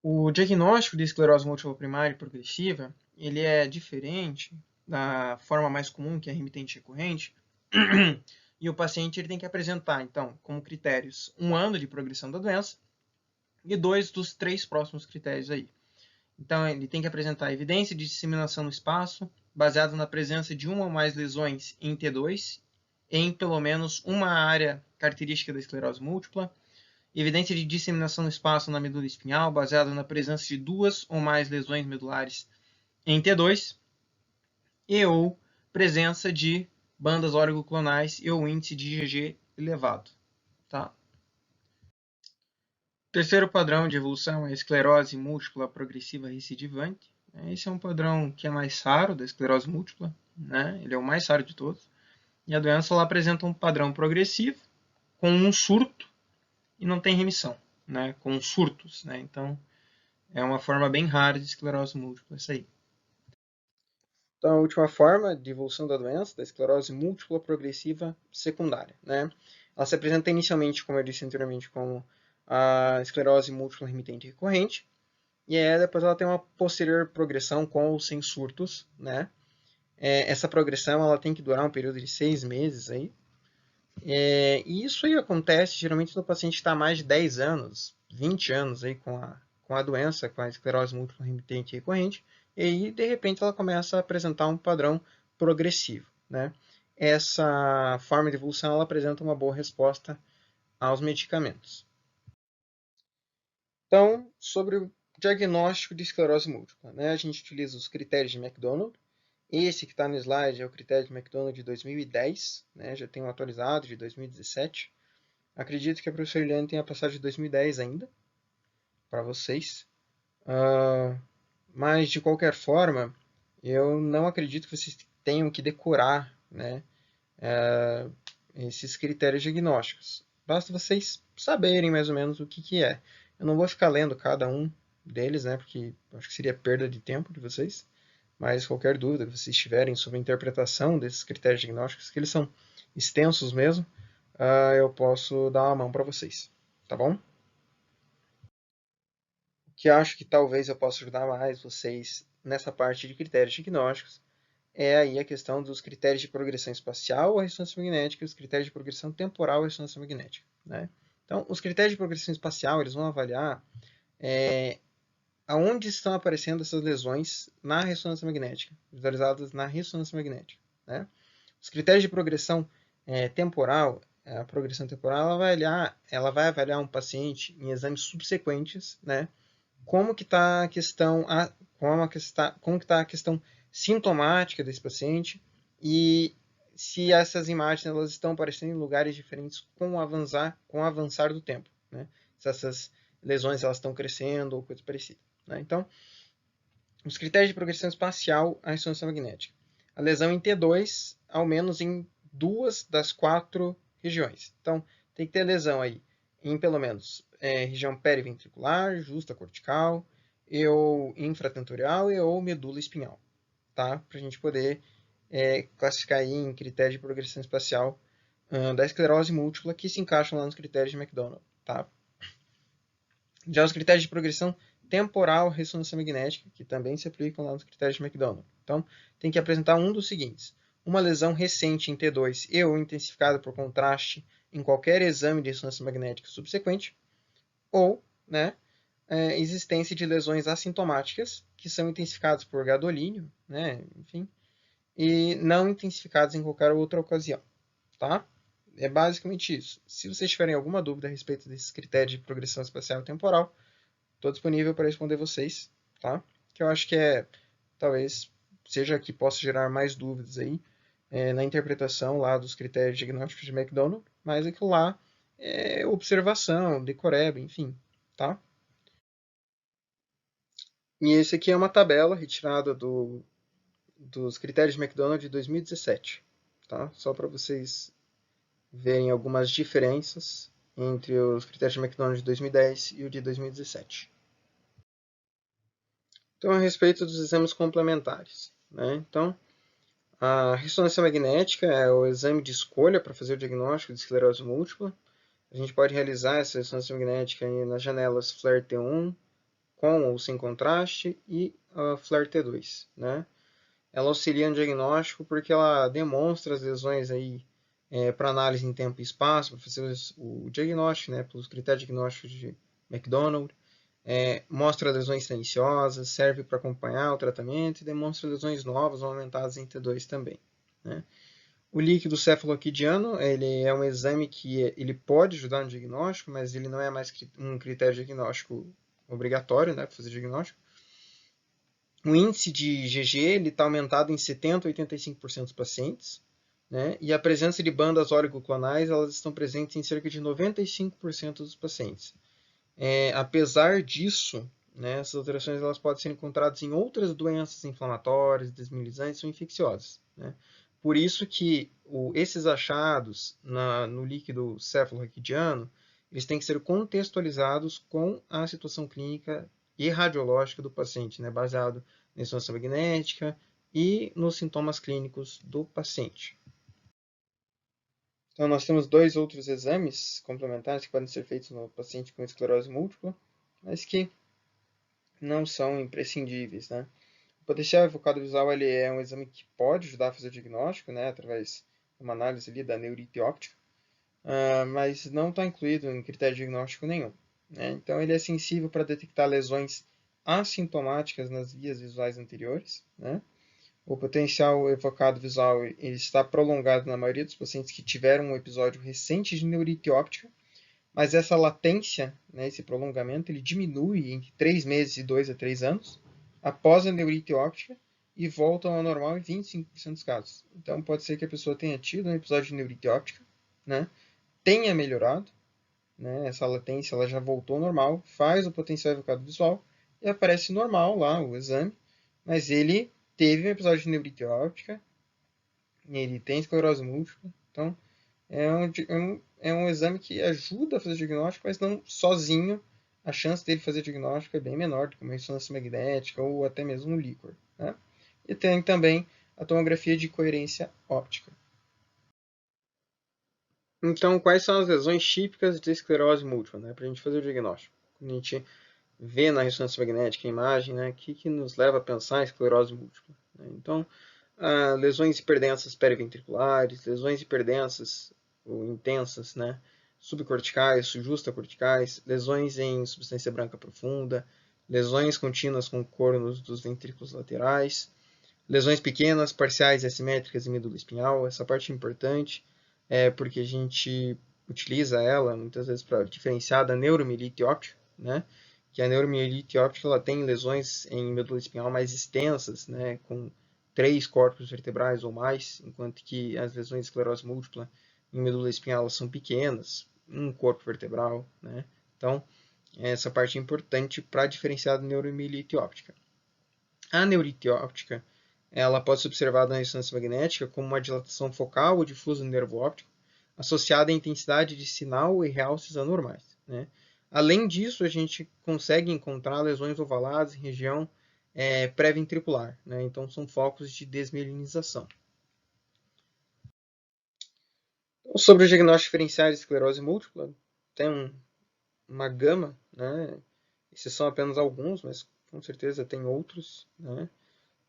O diagnóstico de esclerose múltipla primária e progressiva, ele é diferente da forma mais comum, que é remitente e recorrente, e o paciente ele tem que apresentar, então, como critérios, 1 ano de progressão da doença e 2 dos 3 próximos critérios aí. Então, ele tem que apresentar evidência de disseminação no espaço, baseado na presença de uma ou mais lesões em T2, em pelo menos uma área característica da esclerose múltipla, evidência de disseminação no espaço na medula espinhal, baseada na presença de 2 ou mais lesões medulares em T2, e ou presença de bandas oligoclonais e ou índice de IgG elevado. Tá? O terceiro padrão de evolução é a esclerose múltipla progressiva recidivante. Esse é um padrão que é mais raro da esclerose múltipla, né? Ele é o mais raro de todos. E a doença ela apresenta um padrão progressivo, com um surto, e não tem remissão, né? Com surtos. Né? Então, é uma forma bem rara de esclerose múltipla, essa aí. Então, a última forma de evolução da doença, da esclerose múltipla progressiva secundária, né? Ela se apresenta inicialmente, como eu disse anteriormente, como a esclerose múltipla remitente recorrente, e aí depois ela tem uma posterior progressão com ou sem surtos, né? Essa progressão ela tem que durar um período de 6 meses aí. E isso aí acontece geralmente quando o paciente está há mais de 10 anos, 20 anos aí com a doença, com a esclerose múltipla remitente recorrente, e aí, de repente, ela começa a apresentar um padrão progressivo, né? Essa forma de evolução ela apresenta uma boa resposta aos medicamentos. Então, sobre o diagnóstico de esclerose múltipla, né? A gente utiliza os critérios de McDonald. Esse que está no slide é o critério de McDonald de 2010, né? Já tem um atualizado de 2017. Acredito que a professora Eliane tenha passado de 2010 ainda, para vocês. Mas, de qualquer forma, eu não acredito que vocês tenham que decorar, né, esses critérios diagnósticos. Basta vocês saberem mais ou menos o que é. Eu não vou ficar lendo cada um deles, né, porque acho que seria perda de tempo de vocês, mas qualquer dúvida que vocês tiverem sobre a interpretação desses critérios diagnósticos, que eles são extensos mesmo, eu posso dar uma mão para vocês, tá bom? O que acho que talvez eu possa ajudar mais vocês nessa parte de critérios diagnósticos é aí a questão dos critérios de progressão espacial ou ressonância magnética e os critérios de progressão temporal ou ressonância magnética, né? Então, os critérios de progressão espacial, eles vão avaliar aonde estão aparecendo essas lesões na ressonância magnética, visualizadas na ressonância magnética, né? Os critérios de progressão temporal, a progressão temporal, ela vai avaliar um paciente em exames subsequentes, né? Como que está a questão, como que está a questão sintomática desse paciente e se essas imagens elas estão aparecendo em lugares diferentes com o avançar do tempo, né? Se essas lesões elas estão crescendo ou coisa parecida, né? Então, os critérios de progressão espacial à ressonância magnética. A lesão em T2, ao menos em 2 das 4 regiões. Então, tem que ter lesão aí em pelo menos região periventricular, justa cortical, ou infratentorial e ou medula espinhal, tá? Para a gente poder classificar aí em critério de progressão espacial da esclerose múltipla que se encaixam lá nos critérios de McDonald, tá? Já os critérios de progressão temporal ressonância magnética, que também se aplicam lá nos critérios de McDonald. Então, tem que apresentar um dos seguintes: uma lesão recente em T2 e ou intensificada por contraste em qualquer exame de ressonância magnética subsequente, ou, né, existência de lesões assintomáticas que são intensificadas por gadolínio, né, enfim, e não intensificadas em qualquer outra ocasião, tá? É basicamente isso. Se vocês tiverem alguma dúvida a respeito desses critérios de progressão espacial e temporal, estou disponível para responder vocês, tá? Que eu acho que talvez seja que possa gerar mais dúvidas aí na interpretação lá dos critérios diagnósticos de McDonald, mas aquilo lá é observação, decoreba, enfim, tá? E esse aqui é uma tabela retirada dos critérios de McDonald de 2017, tá? Só para vocês verem algumas diferenças entre os critérios de McDonald de 2010 e o de 2017. Então, a respeito dos exames complementares, né? Então, a ressonância magnética é o exame de escolha para fazer o diagnóstico de esclerose múltipla. A gente pode realizar essa ressonância magnética nas janelas FLAIR T1, com ou sem contraste, e a FLAIR T2, né? Ela auxilia no diagnóstico porque ela demonstra as lesões aí para análise em tempo e espaço, para fazer o diagnóstico, né, pelos critérios diagnósticos de McDonald. Mostra lesões silenciosas, serve para acompanhar o tratamento e demonstra lesões novas ou aumentadas em T2 também, né? O líquido cefaloquidiano, ele é um exame que ele pode ajudar no diagnóstico, mas ele não é mais um critério diagnóstico obrigatório, né, para fazer diagnóstico. O índice de GG está aumentado em 70% a 85% dos pacientes, né? E a presença de bandas oligoclonais elas estão presentes em cerca de 95% dos pacientes. Apesar disso, né, essas alterações elas podem ser encontradas em outras doenças inflamatórias, desmielinizantes ou infecciosas, né? Por isso que esses achados no líquido cefalorraquidiano, eles têm que ser contextualizados com a situação clínica e radiológica do paciente, né, baseado na ressonância magnética e nos sintomas clínicos do paciente. Então, nós temos dois outros exames complementares que podem ser feitos no paciente com esclerose múltipla, mas que não são imprescindíveis, né? O potencial evocado visual ele é um exame que pode ajudar a fazer o diagnóstico, né, através de uma análise ali da neurite óptica, mas não está incluído em critério diagnóstico nenhum, né? Então, ele é sensível para detectar lesões assintomáticas nas vias visuais anteriores, né? O potencial evocado visual ele está prolongado na maioria dos pacientes que tiveram um episódio recente de neurite óptica, mas essa latência, né, esse prolongamento, ele diminui entre 3 meses e 2 a 3 anos após a neurite óptica e volta ao normal em 25% dos casos. Então, pode ser que a pessoa tenha tido um episódio de neurite óptica, né, tenha melhorado, né, essa latência ela já voltou ao normal, faz o potencial evocado visual e aparece normal lá o exame, mas ele teve um episódio de neurite óptica, ele tem esclerose múltipla, então é um exame que ajuda a fazer o diagnóstico, mas não sozinho a chance dele fazer diagnóstico é bem menor do que uma ressonância magnética ou até mesmo um líquor, né? E tem também a tomografia de coerência óptica. Então, quais são as lesões típicas de esclerose múltipla, né, para a gente fazer o diagnóstico? Quando a gente vê na ressonância magnética a imagem, né, o que nos leva a pensar em esclerose múltipla? Né? Então, lesões hiperdensas periventriculares, lesões hiperdensas ou intensas, né, subcorticais, justacorticais, lesões em substância branca profunda, lesões contínuas com cornos dos ventrículos laterais, lesões pequenas, parciais e assimétricas em medula espinhal. Essa parte é importante, porque a gente utiliza ela muitas vezes para diferenciar da neuromielite óptica, né? Que a neuromielite óptica ela tem lesões em medula espinhal mais extensas, né? Com 3 corpos vertebrais ou mais, enquanto que as lesões de esclerose múltipla em medula espinhal são pequenas, um corpo vertebral, né? Então, essa parte é importante para diferenciar da neuromielite óptica. A neurite óptica ela pode ser observada na ressonância magnética como uma dilatação focal ou difusa no nervo óptico, associada à intensidade de sinal e realces anormais, né? Além disso, a gente consegue encontrar lesões ovaladas em região pré-ventricular, né? Então, são focos de desmielinização. Então, sobre o diagnóstico diferencial de esclerose múltipla, tem uma gama, né? Esses são apenas alguns, mas com certeza tem outros, né?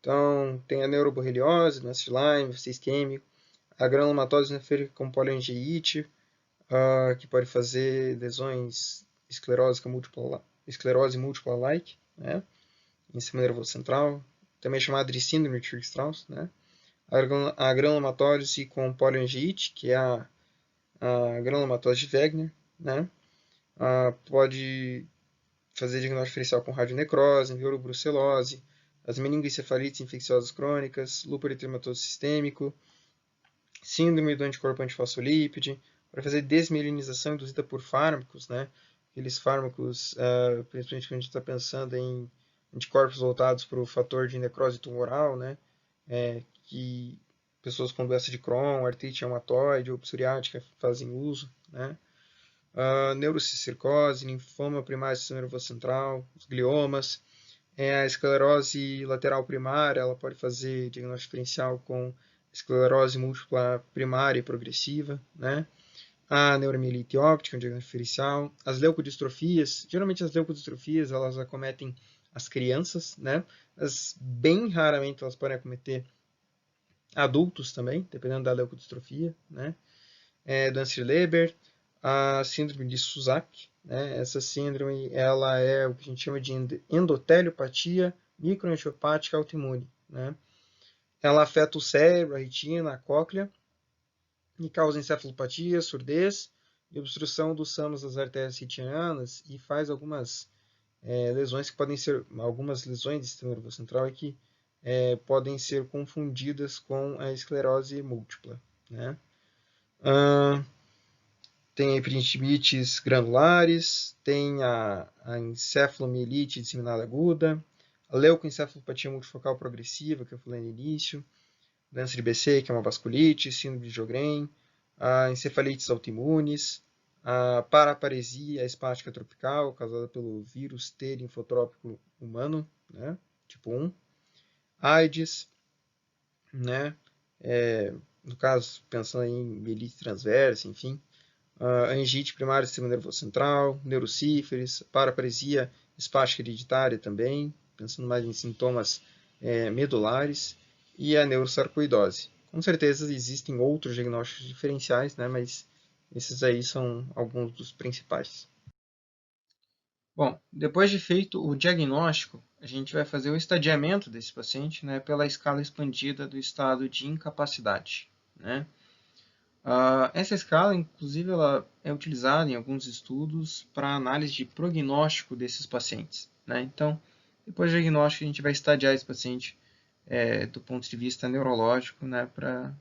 Então, tem a neuroborreliose, doença de Lyme, vírus isquêmico, a granulomatose nefrítica com poliangeite, que pode fazer lesões esclerose múltipla-like, né, em sistema nervoso central, também chamada de síndrome de Churg-Strauss, né, a granulomatose com poliangeite, que é a granulomatose de Wegener, né, pode fazer diagnóstico diferencial com radionecrose, virobrucelose, as meningoencefalites infecciosas crônicas, lúpus eritematoso sistêmico, síndrome do anticorpo antifosfolípide, para fazer desmielinização induzida por fármacos, né? Aqueles fármacos, principalmente quando a gente está pensando em anticorpos voltados para o fator de necrose tumoral, né? Que pessoas com doença de Crohn, artrite reumatoide ou psoriática fazem uso, né? Neurocircose, linfoma primário do sistema nervoso central, os gliomas, a esclerose lateral primária, ela pode fazer diagnóstico diferencial com esclerose múltipla primária e progressiva, né? A neuromielite óptica, um diagnóstico diferencial. As leucodistrofias, geralmente as leucodistrofias, elas acometem as crianças, né? Mas bem raramente elas podem acometer adultos também, dependendo da leucodistrofia, né? Doença de Leber, a síndrome de Susak, né? Essa síndrome ela é o que a gente chama de endotéliopatia microangiopática autoimune, né? Ela afeta o cérebro, a retina, a cóclea e causa encefalopatia, surdez e obstrução dos sanos das artérias retinianas e faz algumas lesões que podem ser, algumas lesões do sistema nervoso central e que podem ser confundidas com a esclerose múltipla, né? Tem a epididimites granulares, tem a encefalomielite disseminada aguda, a leucoencefalopatia multifocal progressiva, que eu falei no início, doença de BC, que é uma vasculite, síndrome de Sjögren, a encefalites autoimunes, a paraparesia espástica tropical, causada pelo vírus T linfotrópico humano, né, tipo 1, AIDS, né, no caso, pensando em mielite transversa, enfim, angite primária do sistema nervoso central, neurocíferes, paraparesia espástica hereditária também, pensando mais em sintomas medulares, e a neurosarcoidose. Com certeza existem outros diagnósticos diferenciais, né, mas esses aí são alguns dos principais. Bom, depois de feito o diagnóstico, a gente vai fazer o estadiamento desse paciente, né, pela escala expandida do estado de incapacidade, né? Essa escala, inclusive, ela é utilizada em alguns estudos para análise de prognóstico desses pacientes, né? Então, depois do diagnóstico, a gente vai estadiar esse paciente do ponto de vista neurológico, né, para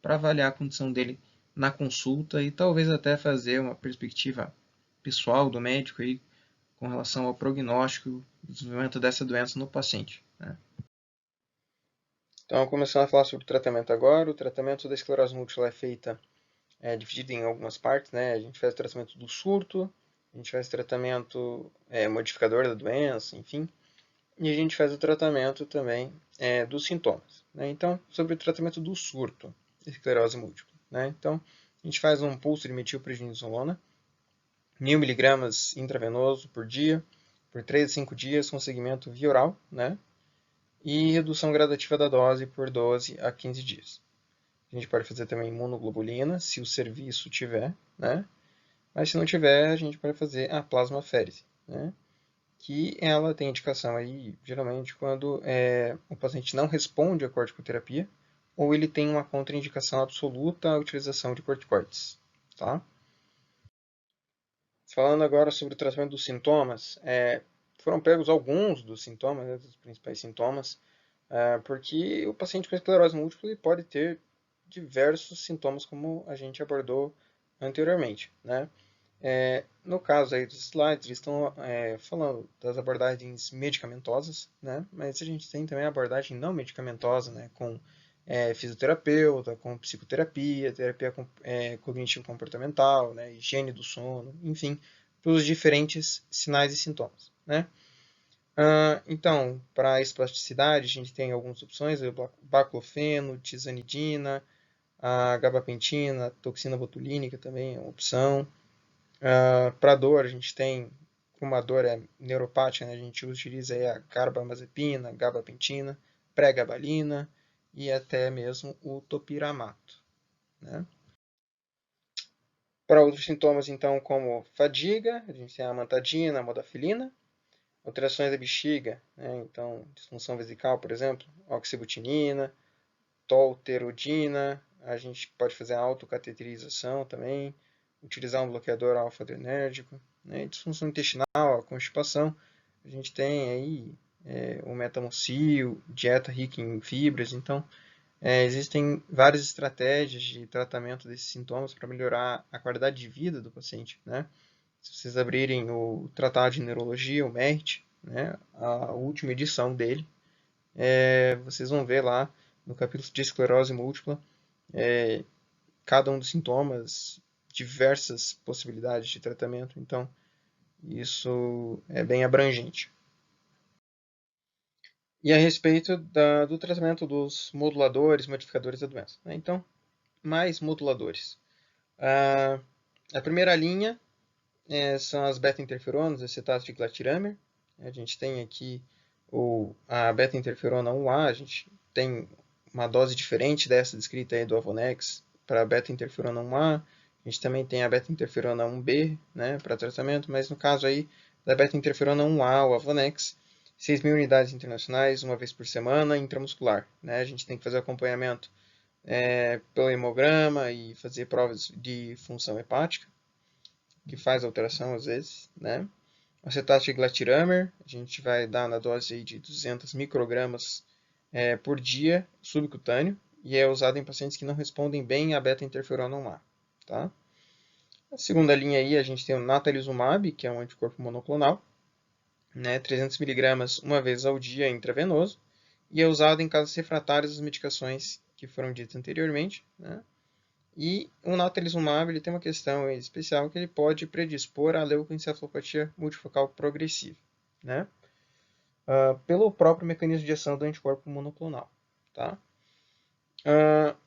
avaliar a condição dele na consulta e talvez até fazer uma perspectiva pessoal do médico aí, com relação ao prognóstico e desenvolvimento dessa doença no paciente, né? Então, começando a falar sobre o tratamento agora. O tratamento da esclerose múltipla é feita dividido em algumas partes, né? A gente faz o tratamento do surto, a gente faz tratamento modificador da doença, enfim, e a gente faz o tratamento também dos sintomas, né? Então, sobre o tratamento do surto de esclerose múltipla, né? Então, a gente faz um pulso de metilprednisolona, 1000 miligramas intravenoso por dia, por 3 a 5 dias, com segmento via oral, né? E redução gradativa da dose por 12 a 15 dias. A gente pode fazer também imunoglobulina, se o serviço tiver, né? Mas se não tiver, a gente pode fazer a plasmaférese, né? Que ela tem indicação aí, geralmente, quando o paciente não responde à corticoterapia ou ele tem uma contraindicação absoluta à utilização de corticoides, tá? Falando agora sobre o tratamento dos sintomas, foram pegos alguns dos sintomas, né, dos principais sintomas, porque o paciente com esclerose múltipla ele pode ter diversos sintomas, como a gente abordou anteriormente, né? No caso aí dos slides, eles estão falando das abordagens medicamentosas, né? Mas a gente tem também a abordagem não medicamentosa, né? Com fisioterapeuta, com psicoterapia, terapia cognitivo-comportamental, né? Higiene do sono, enfim, pelos diferentes sinais e sintomas, né? Então, para a espasticidade, a gente tem algumas opções, o baclofeno, tizanidina, a gabapentina, a toxina botulínica também é uma opção. Para dor, a gente tem, como a dor é neuropática, né, a gente utiliza aí a carbamazepina, gabapentina, pregabalina e até mesmo o topiramato, né? Para outros sintomas, então, como fadiga, a gente tem a amantadina, a modafilina, alterações da bexiga, né? Então, disfunção vesical, por exemplo, oxibutinina, tolterodina, a gente pode fazer a autocateterização também, utilizar um bloqueador alfa-adrenérgico, né? Disfunção intestinal, a constipação, a gente tem aí o metamocil, dieta rica em fibras, então existem várias estratégias de tratamento desses sintomas para melhorar a qualidade de vida do paciente, né? Se vocês abrirem o Tratado de Neurologia, o MERT, né, a última edição dele, vocês vão ver lá no capítulo de esclerose múltipla cada um dos sintomas, diversas possibilidades de tratamento, então isso é bem abrangente. E a respeito do tratamento dos moduladores, modificadores da doença, né? Então, mais moduladores. A primeira linha são as beta-interferonas, acetato de glatiramer. A gente tem aqui a beta-interferona 1A, a gente tem uma dose diferente dessa descrita aí do Avonex para a beta-interferona 1A. A gente também tem a beta-interferona 1B, né, para tratamento, mas no caso aí da beta-interferona 1A, o Avonex, 6.000 unidades internacionais, uma vez por semana, intramuscular. Né? A gente tem que fazer acompanhamento pelo hemograma e fazer provas de função hepática, que faz alteração às vezes, né? Acetato de glatiramer, a gente vai dar na dose aí de 200 microgramas por dia, subcutâneo, e é usado em pacientes que não respondem bem à beta-interferona 1A, tá? A segunda linha aí a gente tem o natalizumab, que é um anticorpo monoclonal, né? 300 miligramas uma vez ao dia intravenoso, e é usado em casos refratários às medicações que foram ditas anteriormente, né? E o natalizumab ele tem uma questão especial que ele pode predispor à leucoencefalopatia multifocal progressiva, né? Pelo próprio mecanismo de ação do anticorpo monoclonal, tá?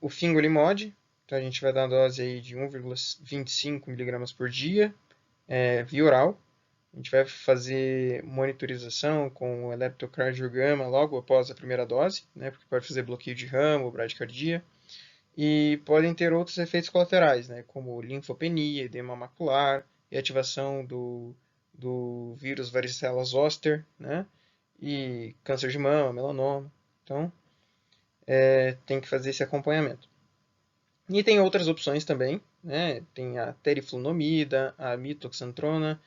O fingolimod, então a gente vai dar a dose aí de 1,25 mg por dia, via oral. A gente vai fazer monitorização com o eletrocardiograma logo após a primeira dose, né? Porque pode fazer bloqueio de ramo, bradicardia. E podem ter outros efeitos colaterais, né, como linfopenia, edema macular e ativação do vírus varicela zoster, né, e câncer de mama, melanoma. Então, tem que fazer esse acompanhamento. E tem outras opções também, né, tem a teriflunomida, a mitoxantrona,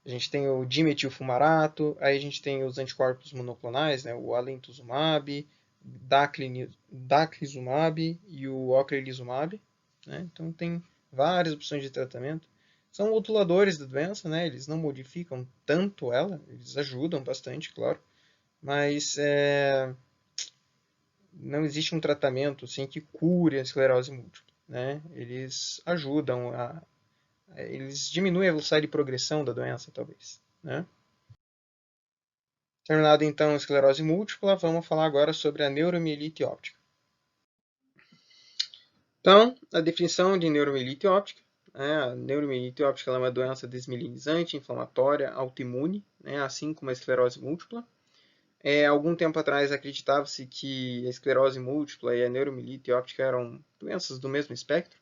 a gente tem o dimetilfumarato, aí a gente tem os anticorpos monoclonais, né, o alentuzumab, daclizumab e o ocrelizumab, né? Então tem várias opções de tratamento. São moduladores da doença, né? Eles não modificam tanto ela, eles ajudam bastante, claro, mas não existe um tratamento assim, que cure a esclerose múltipla, né? Eles ajudam eles diminuem a velocidade de progressão da doença, talvez, né? Terminado então a esclerose múltipla, vamos falar agora sobre a neuromielite óptica. Então, a definição de neuromielite óptica. A neuromielite óptica é uma doença desmielinizante, inflamatória, autoimune, assim como a esclerose múltipla. Algum tempo atrás acreditava-se que a esclerose múltipla e a neuromielite óptica eram doenças do mesmo espectro,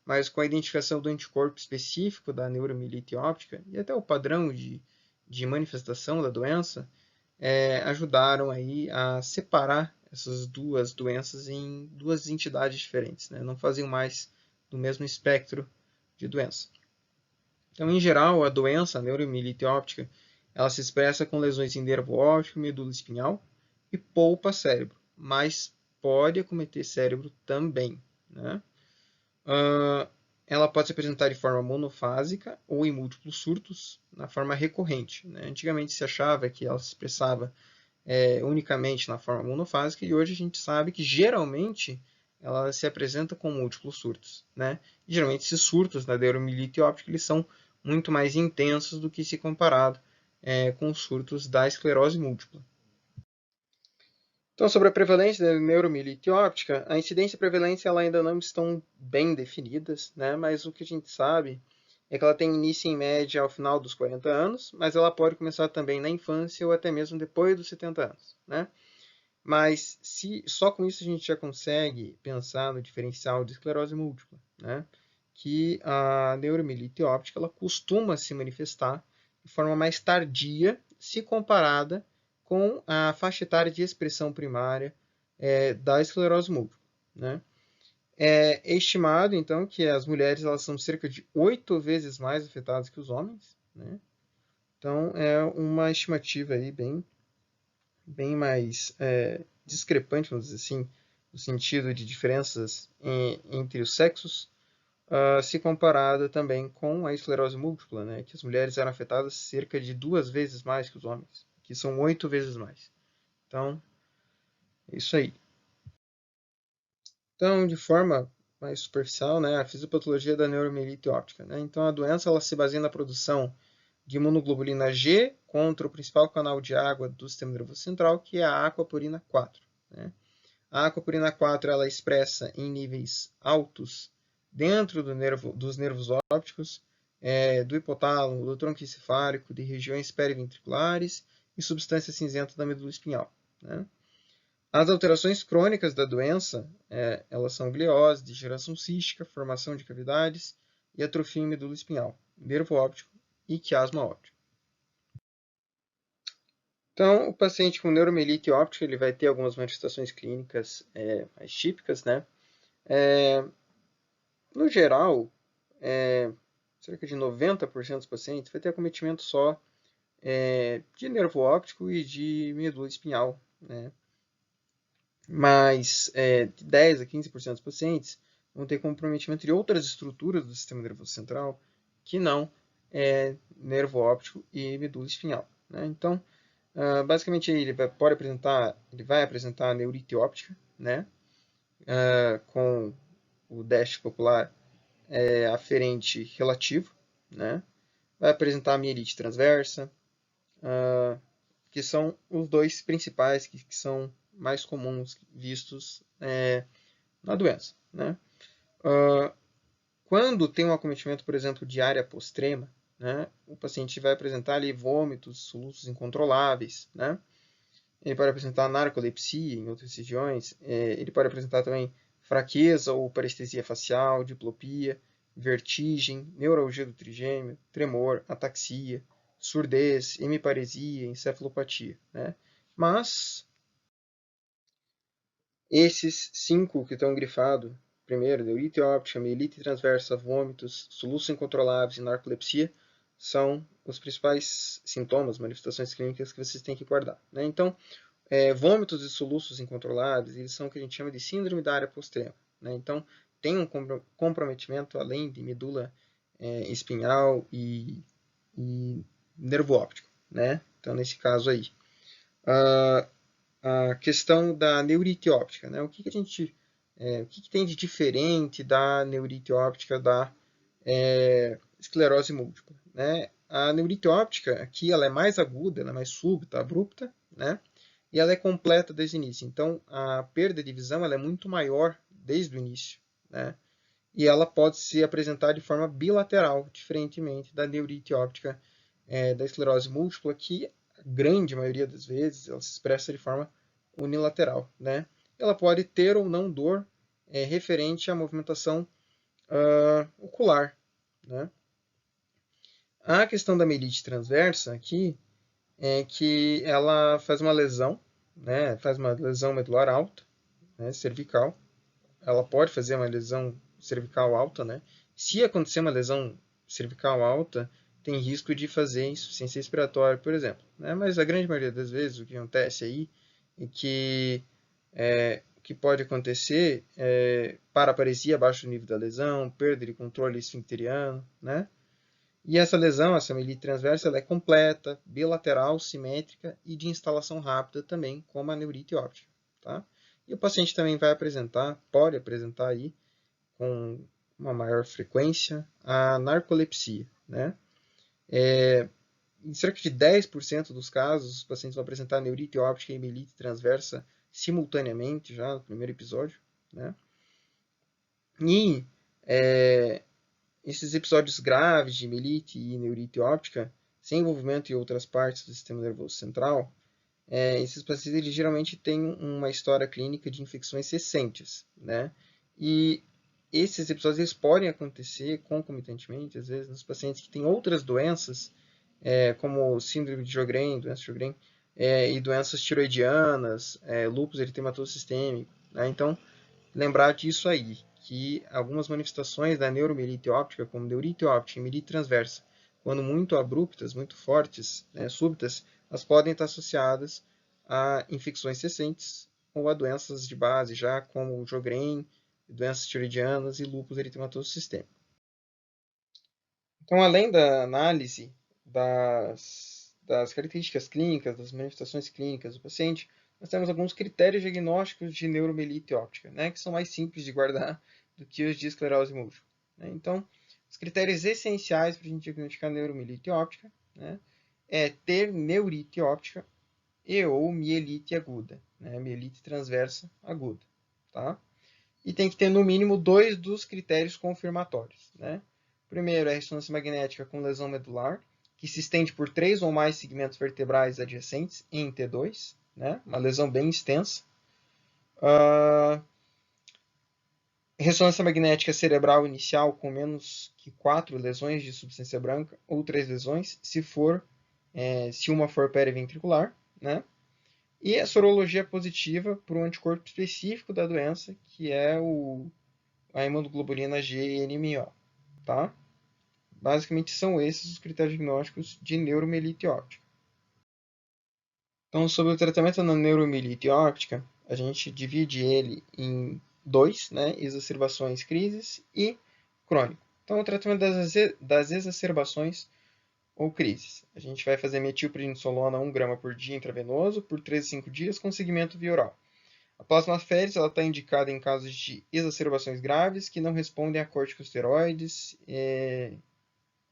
mas com a identificação do anticorpo específico da neuromielite óptica e até o padrão de manifestação da doença, ajudaram aí a separar essas duas doenças em duas entidades diferentes, não faziam mais do mesmo espectro de doença. Então, em geral, a doença, a neuromielite óptica, ela se expressa com lesões em nervo óptico, medula espinhal e polpa cérebro, mas pode acometer cérebro também, ela pode se apresentar de forma monofásica ou em múltiplos surtos, na forma recorrente. Antigamente se achava que ela se expressava unicamente na forma monofásica, e hoje a gente sabe que geralmente ela se apresenta com múltiplos surtos. E, geralmente esses surtos da neuromielite óptica eles são muito mais intensos do que se comparado com os surtos da esclerose múltipla. Então, sobre a prevalência da neuromielite óptica, a incidência e a prevalência ela ainda não estão bem definidas, mas o que a gente sabe é que ela tem início em média ao final dos 40 anos, mas ela pode começar também na infância ou até mesmo depois dos 70 anos. Mas só com isso a gente já consegue pensar no diferencial de esclerose múltipla, que a neuromielite óptica ela costuma se manifestar de forma mais tardia se comparada com a faixa etária de expressão primária da esclerose múltipla. É estimado, então, que as mulheres elas são cerca de 8 vezes mais afetadas que os homens. Então, é uma estimativa aí bem mais discrepante, vamos dizer assim, no sentido de diferenças entre os sexos, se comparada também com a esclerose múltipla, que as mulheres eram afetadas cerca de 2 vezes mais que os homens, que são 8 vezes mais. Então, é isso aí. Então, de forma mais superficial, a fisiopatologia da neuromielite óptica. Então, a doença ela se baseia na produção de imunoglobulina G contra o principal canal de água do sistema nervoso central, que é a aquaporina 4. A aquaporina 4 ela é expressa em níveis altos dentro dos nervos ópticos, do hipotálamo, do tronco encefálico, de regiões periventriculares e substância cinzenta da medula espinhal. As alterações crônicas da doença, elas são gliose, degeneração cística, formação de cavidades e atrofia em medula espinhal, nervo óptico e quiasma óptico. Então, o paciente com neuromielite óptica ele vai ter algumas manifestações clínicas mais típicas, no geral, cerca de 90% dos pacientes vai ter acometimento só de nervo óptico e de medula espinhal, Mas de 10 a 15% dos pacientes vão ter comprometimento de outras estruturas do sistema nervoso central que não nervo óptico e medula espinhal. Então, basicamente ele vai apresentar neurite óptica, com o déficit popular aferente relativo, vai apresentar mielite transversa, que são os dois principais que são mais comuns vistos na doença. Quando tem um acometimento, por exemplo, de área postrema, o paciente vai apresentar ali vômitos, soluços incontroláveis, Ele pode apresentar narcolepsia em outras regiões, ele pode apresentar também fraqueza ou parestesia facial, diplopia, vertigem, neuralgia do trigêmeo, tremor, ataxia, surdez, hemiparesia, encefalopatia. Mas esses 5 que estão grifados, primeiro, neurite óptica, mielite transversa, vômitos, soluços incontroláveis e narcolepsia, são os principais sintomas, manifestações clínicas que vocês têm que guardar. Então, vômitos e soluços incontroláveis, eles são o que a gente chama de síndrome da área postrema. Então, tem um comprometimento além de medula espinhal e nervo óptico. Então, nesse caso aí. A questão da neurite óptica. O que tem de diferente da neurite óptica da esclerose múltipla, né? A neurite óptica aqui ela é mais aguda, ela é mais súbita, abrupta, né? E ela é completa desde o início. Então, a perda de visão ela é muito maior desde o início, né? E ela pode se apresentar de forma bilateral, diferentemente da neurite óptica da esclerose múltipla, que a grande maioria das vezes ela se expressa de forma unilateral, né? Ela pode ter ou não dor referente à movimentação ocular, né? A questão da mielite transversa aqui é que ela faz uma lesão, né? Faz uma lesão medular alta, né? Cervical. Ela pode fazer uma lesão cervical alta, né? Se acontecer uma lesão cervical alta, tem risco de fazer insuficiência respiratória, por exemplo, né? Mas a grande maioria das vezes o que acontece aí é que o que pode acontecer é paraparesia abaixo do nível da lesão, perda de controle esfincteriano, né? E essa lesão, essa mielite transversa, ela é completa, bilateral, simétrica e de instalação rápida também, como a neurite óptica, tá? E o paciente também vai apresentar, pode apresentar aí, com uma maior frequência, a narcolepsia, né? Em cerca de 10% dos casos, os pacientes vão apresentar neurite óptica e mielite transversa simultaneamente, já no primeiro episódio, né? E esses episódios graves de mielite e neurite óptica, sem envolvimento em outras partes do sistema nervoso central, esses pacientes eles geralmente têm uma história clínica de infecções recentes, né? E esses episódios eles podem acontecer concomitantemente, às vezes, nos pacientes que têm outras doenças, como síndrome de Sjögren, doença de Sjögren, e doenças tiroidianas, lúpus eritematoso sistêmico, né? Então, lembrar disso aí, que algumas manifestações da neuromielite óptica, como neurite óptica e mielite transversa, quando muito abruptas, muito fortes, né, súbitas, elas podem estar associadas a infecções recentes ou a doenças de base, já como Sjögren, doenças tiroidianas e lúpus eritematoso sistêmico. Então, além da análise das características clínicas, das manifestações clínicas do paciente, nós temos alguns critérios diagnósticos de neuromielite óptica, né, que são mais simples de guardar do que os de esclerose múltipla, né? Então, os critérios essenciais para a gente diagnosticar neuromielite óptica, né, é ter neurite óptica e ou mielite aguda, né, mielite transversa aguda, tá? E tem que ter no mínimo 2 dos critérios confirmatórios, né? Primeiro é a ressonância magnética com lesão medular, que se estende por 3 ou mais segmentos vertebrais adjacentes em T2, né? Uma lesão bem extensa. Ressonância magnética cerebral inicial com menos que 4 lesões de substância branca ou 3 lesões, se uma for periventricular, né? E a sorologia positiva para um anticorpo específico da doença, que é a imunoglobulina GNMO, tá? Basicamente são esses os critérios diagnósticos de neuromielite óptica. Então, sobre o tratamento na neuromielite óptica, a gente divide ele em dois, né? Exacerbações, crises e crônico. Então, o tratamento das exacerbações ou crises. A gente vai fazer metilprednisolona 1 grama por dia intravenoso por 3 a 5 dias com segmento via oral. A plasmaférese está indicada em casos de exacerbações graves que não respondem a corticosteroides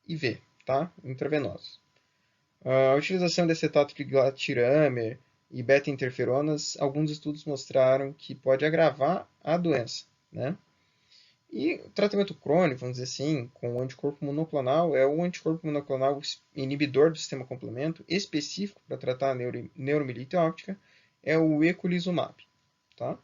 IV, tá? Intravenosos. A utilização de acetato de glatiramer e beta-interferonas, alguns estudos mostraram que pode agravar a doença, né? E o tratamento crônico, vamos dizer assim, com o anticorpo monoclonal, é o anticorpo monoclonal inibidor do sistema complemento, específico para tratar a neuromielite óptica, é o eculizumab, tá?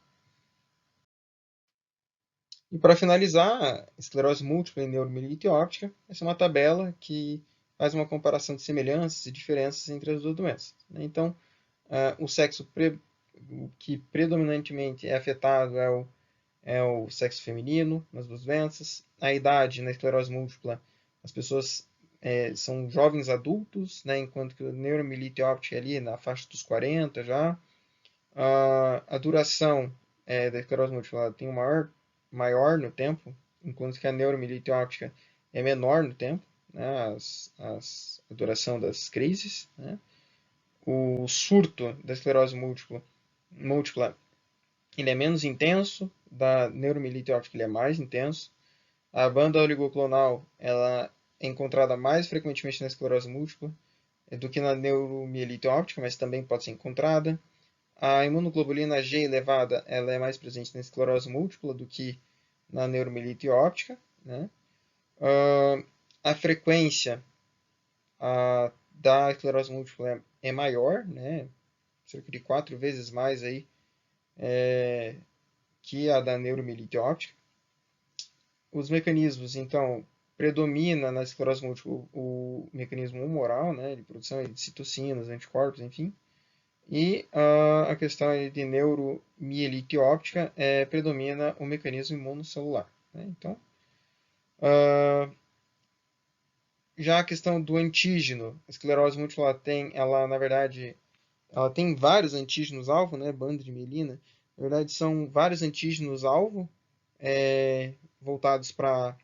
E para finalizar, esclerose múltipla e neuromielite óptica, essa é uma tabela que faz uma comparação de semelhanças e diferenças entre as duas doenças, né? Então, o sexo que predominantemente é afetado é o sexo feminino nas duas doenças. A idade na esclerose múltipla, as pessoas são jovens adultos, né? Enquanto que a neuromielite óptica é ali na faixa dos 40 já. A duração da esclerose múltipla tem maior no tempo, enquanto que a neuromielite óptica é menor no tempo, né? A duração das crises, né? O surto da esclerose múltipla ele é menos intenso, da neuromielite óptica ele é mais intenso. A banda oligoclonal ela é encontrada mais frequentemente na esclerose múltipla do que na neuromielite óptica, mas também pode ser encontrada. A imunoglobulina G elevada ela é mais presente na esclerose múltipla do que na neuromielite óptica, né? A frequência da esclerose múltipla é maior, né? Cerca de 4 vezes mais aí, que a da neuromielite óptica. Os mecanismos, então, predomina na esclerose múltipla o mecanismo humoral, né, de produção de citocinas, anticorpos, enfim. E a questão de neuromielite óptica predomina o mecanismo imunocelular. Né? Então, já a questão do antígeno, a esclerose múltipla na verdade, ela tem vários antígenos-alvo, né, banda de mielina. Na verdade, são vários antígenos-alvo voltados para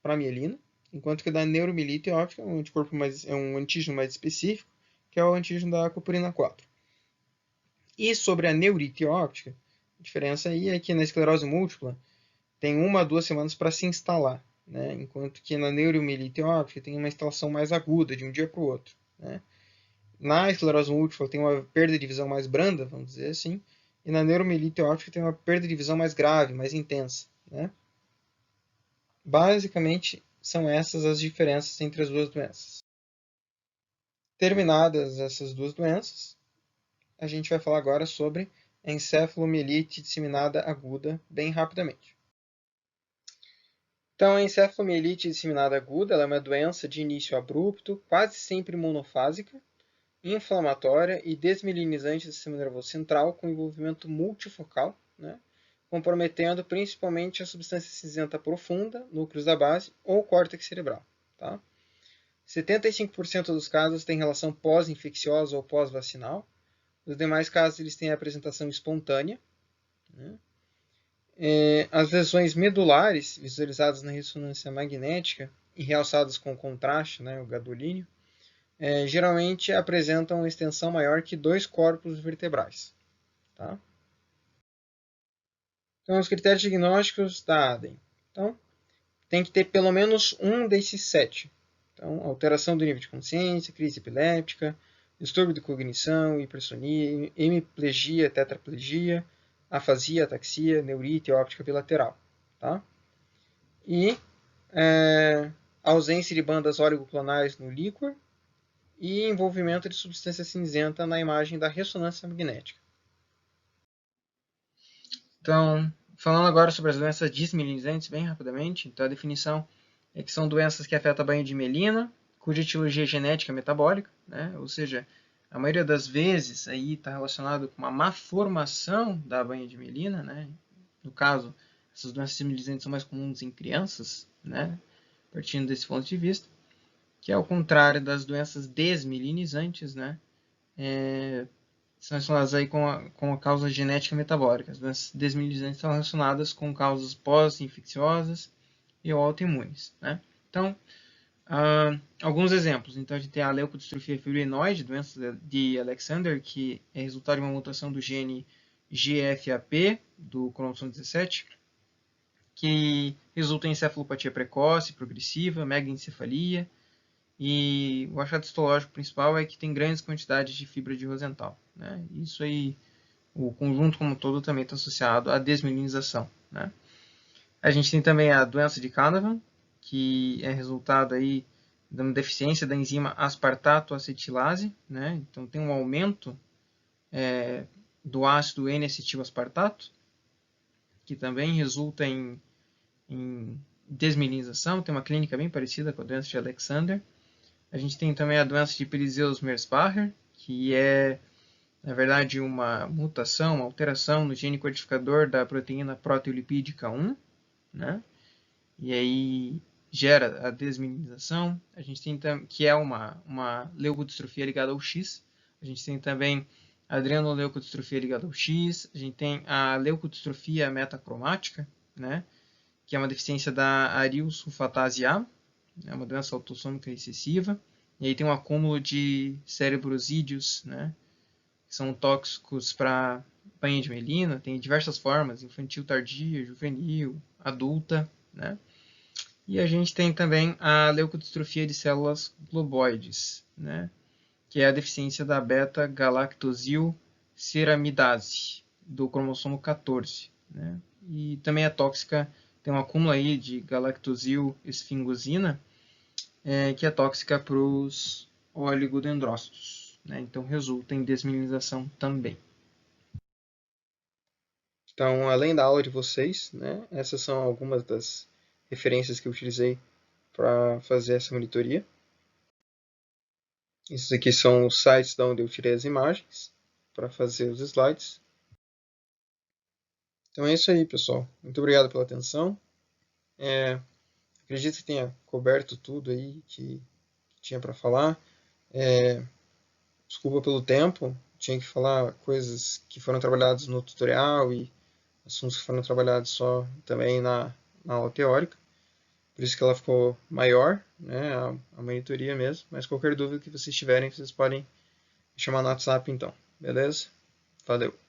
a mielina, enquanto que da neuromielite óptica é um antígeno mais específico, que é o antígeno da aquaporina 4. E sobre a neurite óptica, a diferença aí é que na esclerose múltipla tem 1 a 2 semanas para se instalar, né? Enquanto que na neuromielite óptica tem uma instalação mais aguda, de um dia para o outro. Né? Na esclerose múltipla tem uma perda de visão mais branda, vamos dizer assim, e na neuromielite óptica tem uma perda de visão mais grave, mais intensa. Né? Basicamente, são essas as diferenças entre as duas doenças. Terminadas essas duas doenças, a gente vai falar agora sobre a encefalomielite disseminada aguda, bem rapidamente. Então, a encefalomielite disseminada aguda é uma doença de início abrupto, quase sempre monofásica, inflamatória e desmielinizante do sistema nervoso central, com envolvimento multifocal, né, comprometendo principalmente a substância cinzenta profunda, núcleos da base ou córtex cerebral. Tá? 75% dos casos têm relação pós-infecciosa ou pós-vacinal. Os demais casos eles têm apresentação espontânea. Né? As lesões medulares, visualizadas na ressonância magnética e realçadas com contraste, né, o gadolínio, geralmente apresentam uma extensão maior que 2 corpos vertebrais. Tá? Então, os critérios diagnósticos da ADEM. Então, tem que ter pelo menos um desses 7. Então, alteração do nível de consciência, crise epiléptica, distúrbio de cognição, hipersonia, hemiplegia, tetraplegia, afasia, ataxia, neurite óptica bilateral. Tá? E ausência de bandas oligoclonais no líquor e envolvimento de substância cinzenta na imagem da ressonância magnética. Então, falando agora sobre as doenças desmielinizantes, bem rapidamente. Então, a definição é que são doenças que afetam a bainha de mielina, cuja etiologia genética é metabólica, né? Ou seja, a maioria das vezes aí está relacionado com uma má formação da bainha de mielina, né? No caso, essas doenças desmielinizantes são mais comuns em crianças, né? Partindo desse ponto de vista, que é ao contrário das doenças desmielinizantes, né? São relacionadas aí com a causa genética metabólica. As doenças desmielinizantes são relacionadas com causas pós-infecciosas e autoimunes. Né? Então, alguns exemplos. Então, a gente tem a leucodistrofia fibrinoide, doença de Alexander, que é resultado de uma mutação do gene GFAP, do cromossomo 17, que resulta em encefalopatia precoce, progressiva, megaencefalia, e o achado histológico principal é que tem grandes quantidades de fibra de Rosenthal. Né? Isso aí, o conjunto como um todo também está associado à desmielinização. Né? A gente tem também a doença de Canavan, que é resultado aí de uma deficiência da enzima aspartato acetilase. Né? Então tem um aumento do ácido N-acetil-aspartato, que também resulta em desmielinização. Tem uma clínica bem parecida com a doença de Alexander. A gente tem também a doença de Pelizaeus-Merzbacher, que é, na verdade, uma mutação, uma alteração no gene codificador da proteína proteolipídica 1, né? E aí gera a desmielinização. A gente tem que é uma leucodistrofia ligada ao X. A gente tem também a adrenoleucodistrofia ligada ao X. A gente tem a leucodistrofia metacromática, né? Que é uma deficiência da arilsulfatase A. É uma doença autossômica recessiva. E aí tem um acúmulo de cerebrosídeos, né, que são tóxicos para bainha de mielina. Tem diversas formas, infantil tardia, juvenil, adulta. Né? E a gente tem também a leucodistrofia de células globoides, né? Que é a deficiência da beta-galactosilceramidase, do cromossomo 14. Né? E também é tóxica, tem um acúmulo aí de galactosil-esfingosina, que é tóxica para os oligodendrócitos. Né? Então resulta em desmineralização também. Então, além da aula de vocês, né, essas são algumas das referências que eu utilizei para fazer essa monitoria. Esses aqui são os sites de onde eu tirei as imagens para fazer os slides. Então é isso aí, pessoal. Muito obrigado pela atenção. Acredito que tenha coberto tudo aí que tinha para falar. Desculpa pelo tempo, tinha que falar coisas que foram trabalhadas no tutorial e assuntos que foram trabalhados só também na aula teórica. Por isso que ela ficou maior, né, a monitoria mesmo. Mas qualquer dúvida que vocês tiverem, vocês podem me chamar no WhatsApp então. Beleza? Valeu!